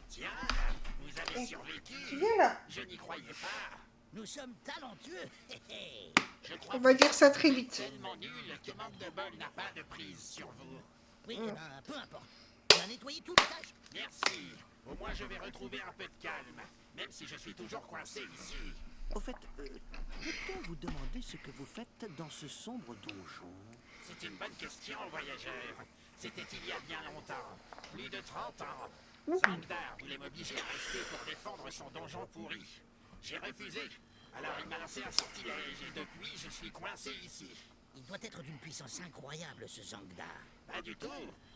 Tiens, vous avez survécu. Tu viens là. Je n'y croyais pas. Nous sommes talentueux. Je crois On va dire ça très vite. tellement nul que manque de bol n'a pas de prise sur vous. Oui, eh ben, peu importe. On a nettoyé tout l'étage. Merci. Au moins, je vais retrouver un peu de calme, même si je suis toujours coincé ici. Au fait, peut-on vous demander ce que vous faites dans ce sombre donjon? C'est une bonne question, voyageur. C'était il y a bien longtemps, plus de 30 ans. Sangdar voulait m'obliger à rester pour défendre son donjon pourri. J'ai refusé. Alors il m'a lancé un sortilège et depuis je suis coincé ici. Il doit être d'une puissance incroyable, ce Zangdar. Pas du tout.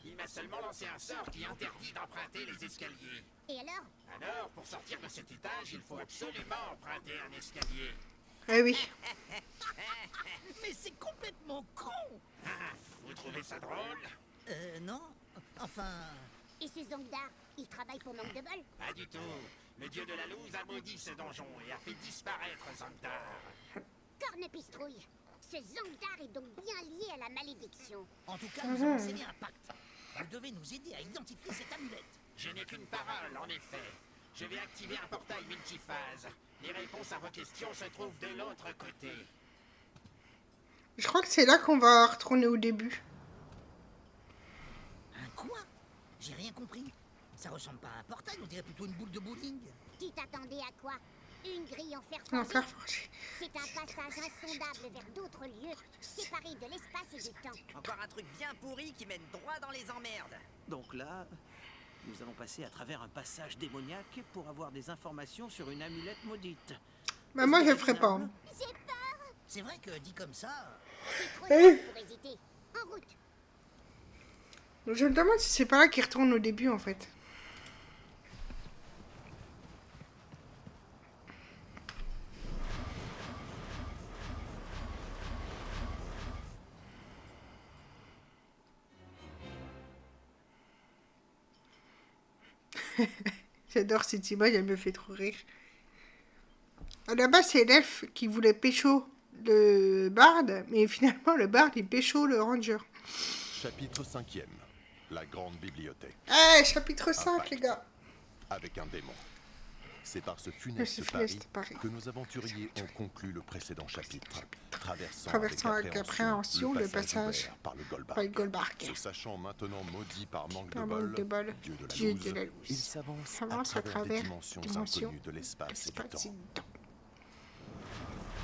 Il m'a seulement lancé un sort qui interdit d'emprunter les escaliers. Et alors? Alors, pour sortir de cet étage, il faut absolument emprunter un escalier. Eh oui. Mais c'est complètement con. Ah, vous trouvez ça drôle? Non. Enfin... Et ces Zangdar, ils travaillent pour manque de bol? Pas du tout. Le dieu de la loose a maudit ce donjon et a fait disparaître Zangdar. Cornepistrouille. Ce Zangdar est donc bien lié à la malédiction. En tout cas, nous avons scellé un pacte. Vous devez nous aider à identifier cette amulette. Je n'ai qu'une parole, en effet. Je vais activer un portail multiphase. Les réponses à vos questions se trouvent de l'autre côté. Je crois que c'est là qu'on va retourner au début. Un quoi? J'ai rien compris. Ça ressemble pas à un portail, on dirait plutôt une boule de bowling. Tu t'attendais à quoi? Une grille en fer On va forgé? faire forger. C'est un passage insondable vers d'autres lieux, séparés de l'espace et du temps. Encore un truc bien pourri qui mène droit dans les emmerdes. Donc là, nous allons passer à travers un passage démoniaque pour avoir des informations sur une amulette maudite. Bah moi je le ferai pas. Hein. J'ai peur! C'est vrai que dit comme ça... C'est trop Eh. tôt pour hésiter. En route! Je me demande si c'est pas là qu'il retourne au début en fait. J'adore cette image, elle me fait trop rire. À la base, c'est l'elfe qui voulait pécho le barde, mais finalement, le barde, il pécho le ranger. Chapitre 5e. La grande bibliothèque. Eh, chapitre 5, pacte. les gars. Avec un démon. C'est par ce Ce funeste funeste pari pari. que nos aventuriers ont conclu le précédent chapitre. Traversant avec appréhension le passage ouvert par le par le Golbark. Goldbark. Se sachant maintenant maudit par manque Par de manque de bol, bol, dieu dieu de de la la loose, loose. il s'avance S'avance à travers des dimensions inconnues de l'espace et du espace et temps. du temps.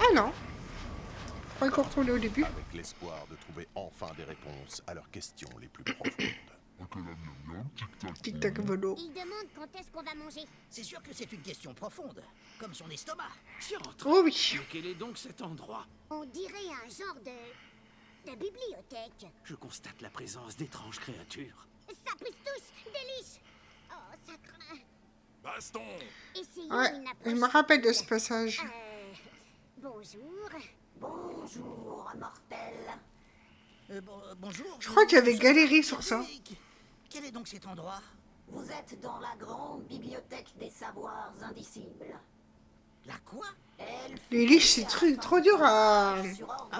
Ah non. Je crois qu'on retourne au début. Avec l'espoir de trouver enfin des réponses à leurs questions les plus profondes. Tic-tac volo. Il demande quand est-ce qu'on va manger. C'est sûr que c'est une question profonde, comme son estomac. Tiens-entre. Oh oui. Mais quel est donc cet endroit? On dirait un genre de bibliothèque. Je constate la présence d'étranges créatures. Ça pousse tous, des liches. Oh, ça craint. Baston! Essayons Ouais, une approche. je me rappelle de ce passage. Bonjour. Bonjour, mortel. Bonjour. Je crois que j'avais galéré sur ça. Quel est donc cet endroit? Vous êtes dans la grande bibliothèque des savoirs indicibles. La quoi? Les liches, c'est trop dur à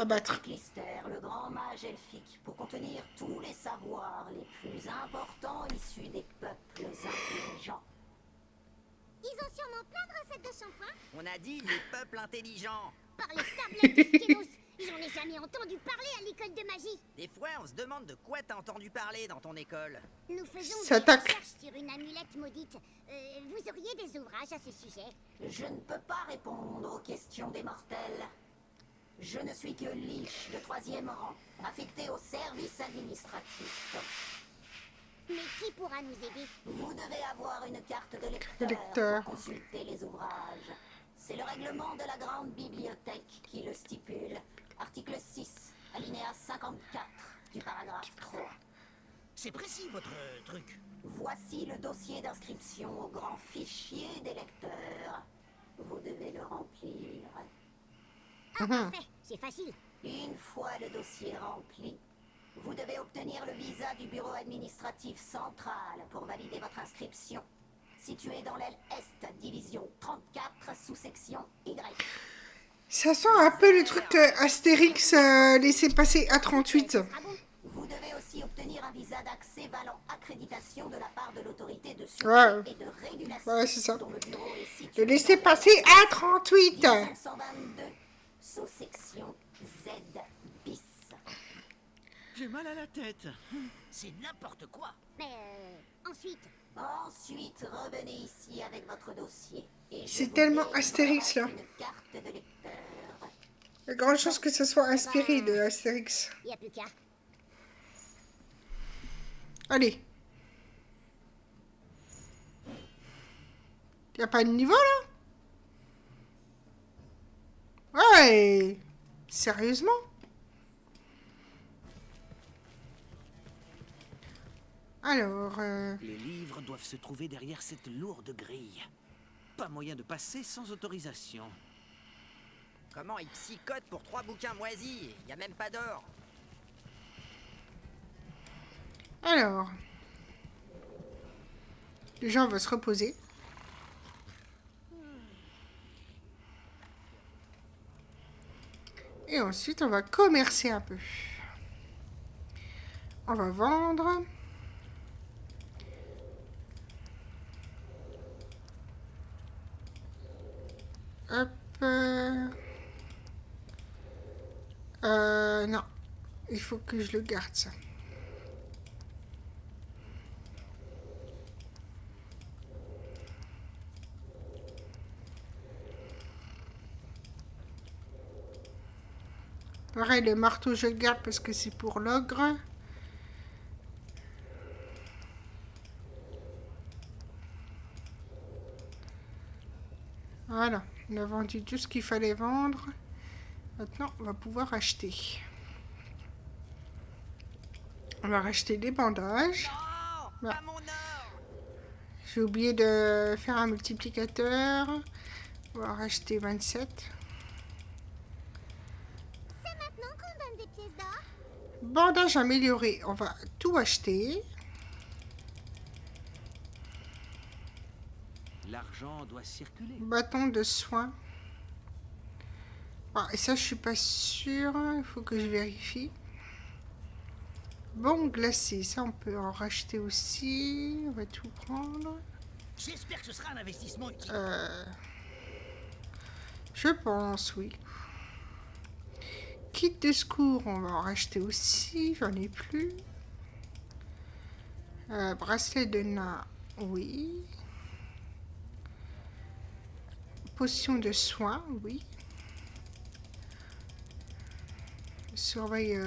battre. Lister, le grand mage elfique, pour contenir tous les savoirs les plus importants issus des peuples intelligents. Ils ont sûrement plein de recettes de shampoing. On a dit les peuples intelligents. Par les tablettes de Skelos. J'en ai jamais entendu parler à l'école de magie. Des fois, on se demande de quoi t'as entendu parler dans ton école. Nous faisons Ça des attaque. recherches sur une amulette maudite. Vous auriez des ouvrages à ce sujet? Je ne peux pas répondre aux questions des mortels. Je ne suis que liche de 3e rang, affecté au service administratif. Mais qui pourra nous aider? Vous devez avoir une carte de De lecteur. pour consulter les ouvrages. C'est le règlement de la grande bibliothèque qui le stipule. Article 6, alinéa 54 du paragraphe 3. C'est précis, votre truc. Voici le dossier d'inscription au grand fichier des lecteurs. Vous devez le remplir. Ah, parfait, c'est facile. Une fois le dossier rempli, vous devez obtenir le visa du bureau administratif central pour valider votre inscription. Situé dans l'aile Est, division 34, sous-section Y. Ça sent un peu le truc Astérix laissé passer à 38. Ah bon? Vous devez aussi obtenir un visa d'accès valant accréditation de la part de l'autorité de Ouais. sûreté et de régulation. Ouais, c'est ça. Dont le bureau est situé Le laisser passer à 38. 522, sous-section Z bis. J'ai mal à la tête. C'est n'importe quoi. Mais ensuite, Ensuite, revenez ici avec votre dossier. Et je C'est vous tellement délivrerai Astérix, là. Une carte de lecteur. Il y a grande chance que ça soit inspiré de Astérix. il n'y a plus qu'à. Allez. Y a pas de niveau là? Ouais, sérieusement? Alors, Les livres doivent se trouver derrière cette lourde grille. Pas moyen de passer sans autorisation. Comment il psychote pour 3 bouquins moisis? Y a même pas d'or. alors. Déjà, on va se reposer. Et ensuite, on va commercer un peu. On va vendre. Hop. Non. Il faut que je le garde, ça. Pareil, le marteau, je le garde parce que c'est pour l'ogre. Voilà, on a vendu tout ce qu'il fallait vendre. Maintenant, on va pouvoir acheter. On va racheter des bandages. Non, pas mon or. J'ai oublié de faire un multiplicateur. On va racheter 27. C'est maintenant qu'on donne des pièces d'or. Bandage amélioré. On va tout acheter. L'argent doit circuler. Bâton de soin. Ah, et ça, je suis pas sûre. Il faut que je vérifie. Bon glacé, ça on peut en racheter aussi. On va tout prendre. J'espère que ce sera un investissement utile. Je pense, oui. Kit de secours, on va en racheter aussi. J'en ai plus. Bracelet de nain, oui. Potion de soin, oui. Surveille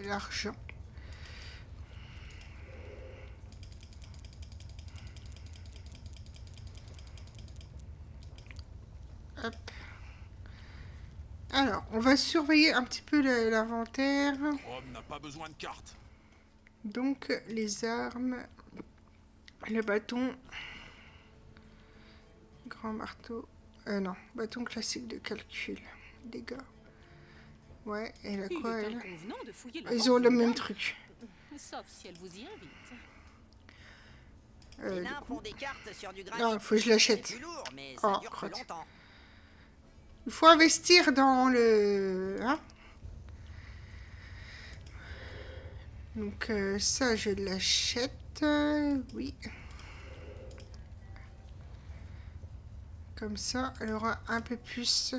l'argent. Hop. Alors, on va surveiller un petit peu l'inventaire. Rome n'a pas besoin de carte. Donc, les armes, le bâton, grand marteau, non, bâton classique de calcul, dégâts. Ouais, et là Il quoi, est elle? inconvenant de fouiller la Ils porte ont le d'une même dame. truc. Sauf si elle vous y invite. Les Du nains coup, font des cartes sur du granit. non, faut que je l'achète. C'est plus lourd, mais ça Oh, dure plus crotte. longtemps. Il faut investir dans le... Hein? Donc ça, je l'achète. Oui. Comme ça, elle aura un peu plus.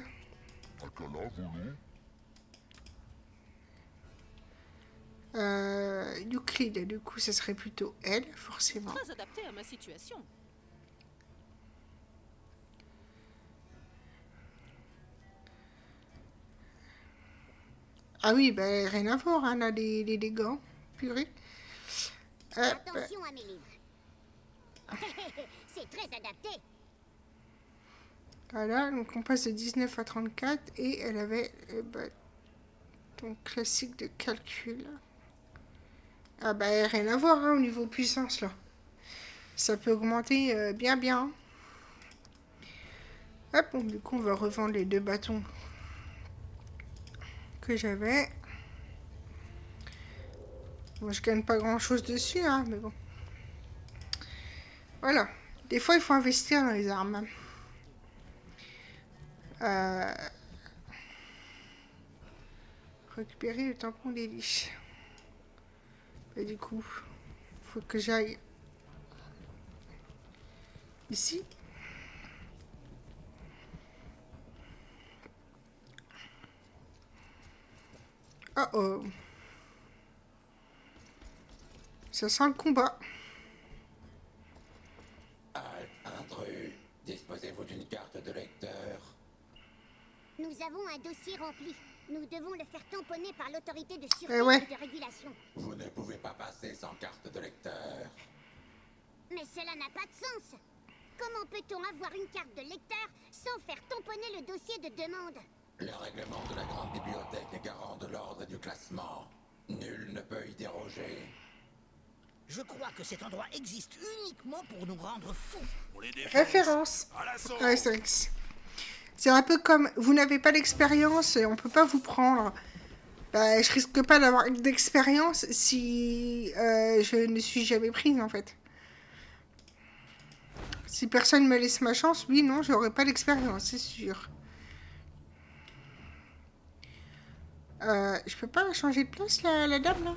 Euclide, du coup, ça serait plutôt elle, forcément. Très adapté à ma situation. Ah oui, ben rien à voir, hein, là, les dégâts. Purée. Attention à mes livres. C'est très adapté. Voilà, donc on passe de 19 à 34 et elle avait ton classique de calcul. Ah bah rien à voir hein, au niveau puissance là. Ça peut augmenter bien. Hop, bon, du coup on va revendre les 2 bâtons que j'avais. Bon, je gagne pas grand chose dessus, hein, mais bon. Voilà. Des fois il faut investir dans les armes. Récupérer le tampon des liches. Et du coup, faut que j'aille ici. Oh oh. Ça sent le combat. Intrus, disposez-vous d'une carte de lecteur? Nous avons un dossier rempli. Nous devons le faire tamponner par l'autorité de sûreté ouais. et de régulation. Vous ne pouvez pas passer sans carte de lecteur. Mais cela n'a pas de sens. Comment peut-on avoir une carte de lecteur sans faire tamponner le dossier de demande? Le règlement de la grande bibliothèque est garant de l'ordre et du classement. Nul ne peut y déroger. Je crois que cet endroit existe uniquement pour nous rendre fous. On les défonce. Référence. À l'assaut. Astérix. C'est un peu comme vous n'avez pas d'expérience, on peut pas vous prendre. Bah, je risque pas d'avoir d'expérience si je ne suis jamais prise en fait. Si personne me laisse ma chance, oui, non, j'aurai pas d'expérience, c'est sûr. Je peux pas changer de place, la dame, là?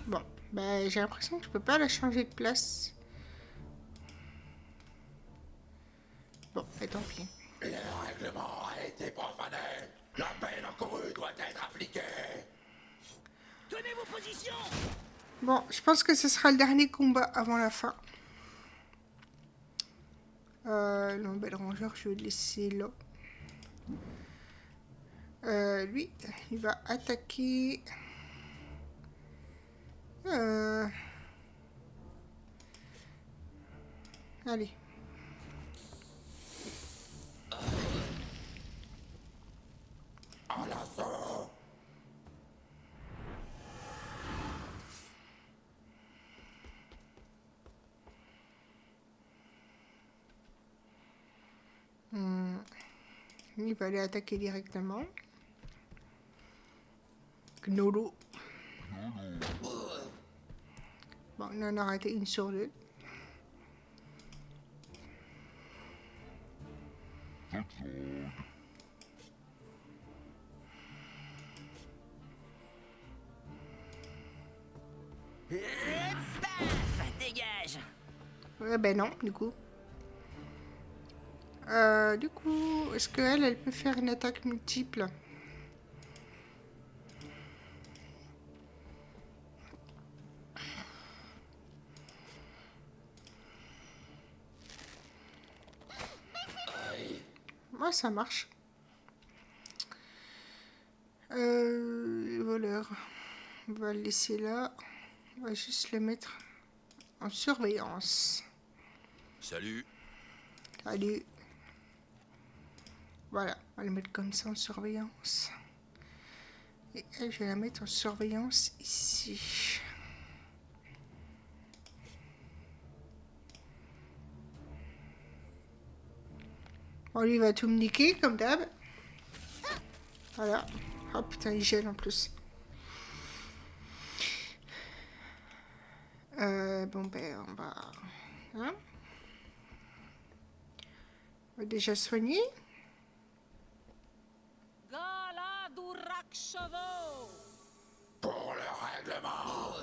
Bon, bah, j'ai l'impression que je peux pas la changer de place. Bon, bah, tant pis. Le règlement a été profané. La peine encourue doit être appliquée. Tenez vos positions! Bon, je pense que ce sera le dernier combat avant la fin. Non, bah, le rangeur, je vais le laisser là. Lui, il va attaquer... Allez. À l'assaut. Il va aller attaquer directement. Gnolo. Bon, on en a raté une sur deux. Paf! Dégage! Ouais, ben non, du coup. Est-ce qu'elle, elle peut faire une attaque multiple? Moi, ça marche. Voleur. On va le laisser là. On va juste le mettre en surveillance. Salut. Allez. Voilà, on va le mettre comme ça en surveillance. Et elle, je vais la mettre en surveillance ici. Bon, lui, il va tout me niquer, comme d'hab. Voilà. Oh putain, il gèle en plus. Bon, ben, on va... Hein? On va déjà soigner. Pour le règlement.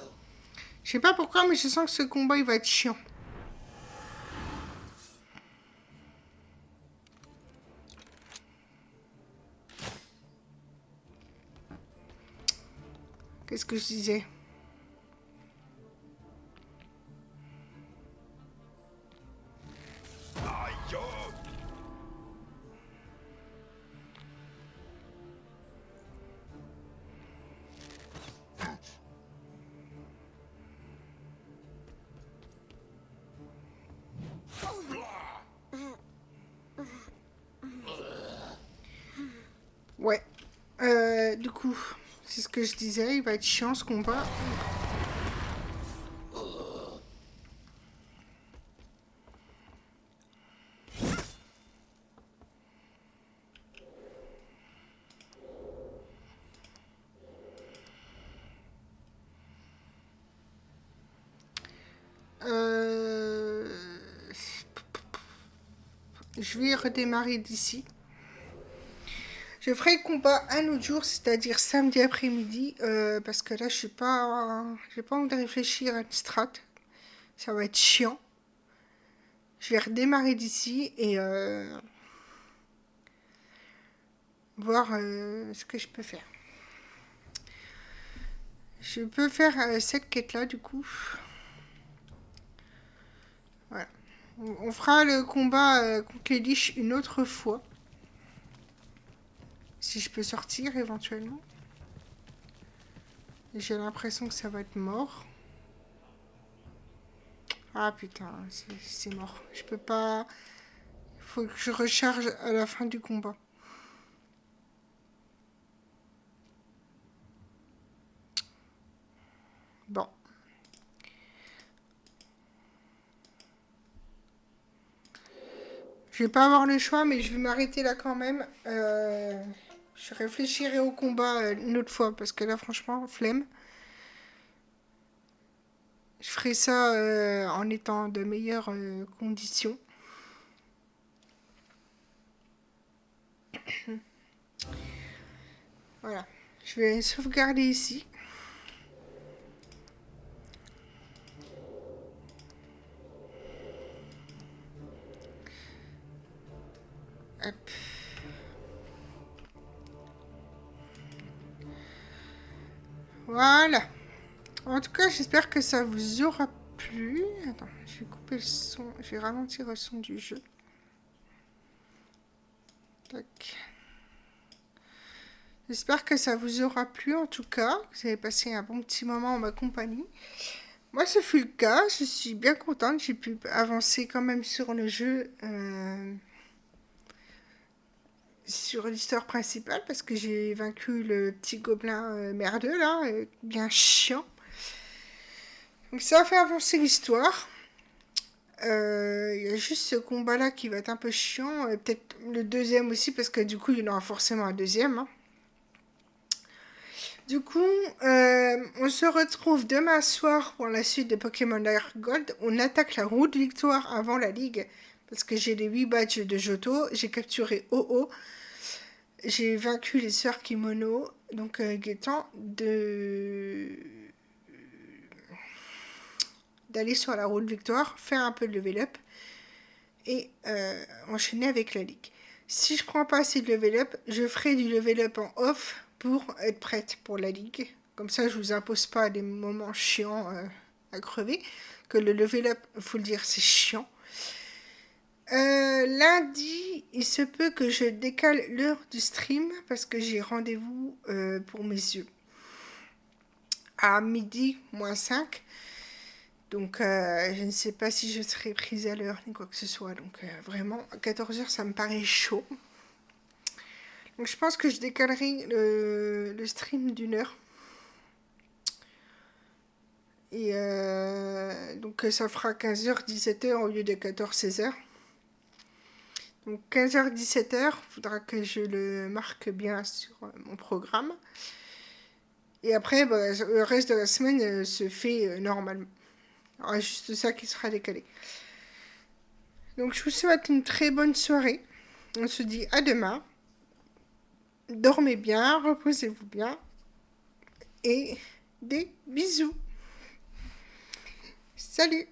Je sais pas pourquoi, mais je sens que ce combat, il va être chiant. Qu'est-ce que je disais? Aïe. Ouais. Du coup, c'est ce que je disais, il va être chiant ce combat. Je vais redémarrer d'ici. Je ferai le combat un autre jour, c'est-à-dire samedi après-midi, parce que là, j'ai pas envie de réfléchir à une strat. Ça va être chiant. Je vais redémarrer d'ici et voir ce que je peux faire. Je peux faire cette quête-là, du coup. Voilà. On fera le combat contre les liches une autre fois. Si je peux sortir éventuellement. J'ai l'impression que ça va être mort. Ah putain, c'est mort. Je peux pas... Faut que je recharge à la fin du combat. Bon. Je vais pas avoir le choix, mais je vais m'arrêter là quand même. Je réfléchirai au combat une autre fois, parce que là, franchement, flemme. Je ferai ça en étant de meilleures conditions. Voilà. Je vais sauvegarder ici. Hop. Voilà. En tout cas, j'espère que ça vous aura plu. Attends, je vais couper le son. Je vais ralentir le son du jeu. Tac. J'espère que ça vous aura plu en tout cas. Vous avez passé un bon petit moment en ma compagnie. Moi, ce fut le cas. Je suis bien contente. J'ai pu avancer quand même sur le jeu. Sur l'histoire principale. Parce que j'ai vaincu le petit gobelin merdeux là. Bien chiant. Donc ça a fait avancer l'histoire. Il y a juste ce combat là qui va être un peu chiant. Peut-être le deuxième aussi. Parce que du coup, il y en aura forcément un deuxième. Hein. Du coup, on se retrouve demain soir pour la suite de Pokémon Dark Gold. On attaque la route victoire avant la ligue. Parce que j'ai les 8 badges de Johto. J'ai capturé Oh-Oh. J'ai vaincu les sœurs Kimono. Donc, il est temps d'aller sur la route victoire, faire un peu de level up et enchaîner avec la ligue. Si je prends pas assez de level up, je ferai du level up en off pour être prête pour la ligue. Comme ça, je vous impose pas des moments chiants à crever. Que le level up, faut le dire, c'est chiant. Lundi, il se peut que je décale l'heure du stream parce que j'ai rendez-vous pour mes yeux à midi moins 5. Donc, je ne sais pas si je serai prise à l'heure ni quoi que ce soit. Donc, vraiment, à 14h, ça me paraît chaud. Donc, je pense que je décalerai le stream d'une heure. Et donc, ça fera 15h, 17h au lieu de 14, 16h. Donc, 15h, 17h, il faudra que je le marque bien sur mon programme. Et après, bah, le reste de la semaine se fait normalement. Il y aura juste ça qui sera décalé. Donc, je vous souhaite une très bonne soirée. On se dit à demain. Dormez bien, reposez-vous bien. Et des bisous. Salut!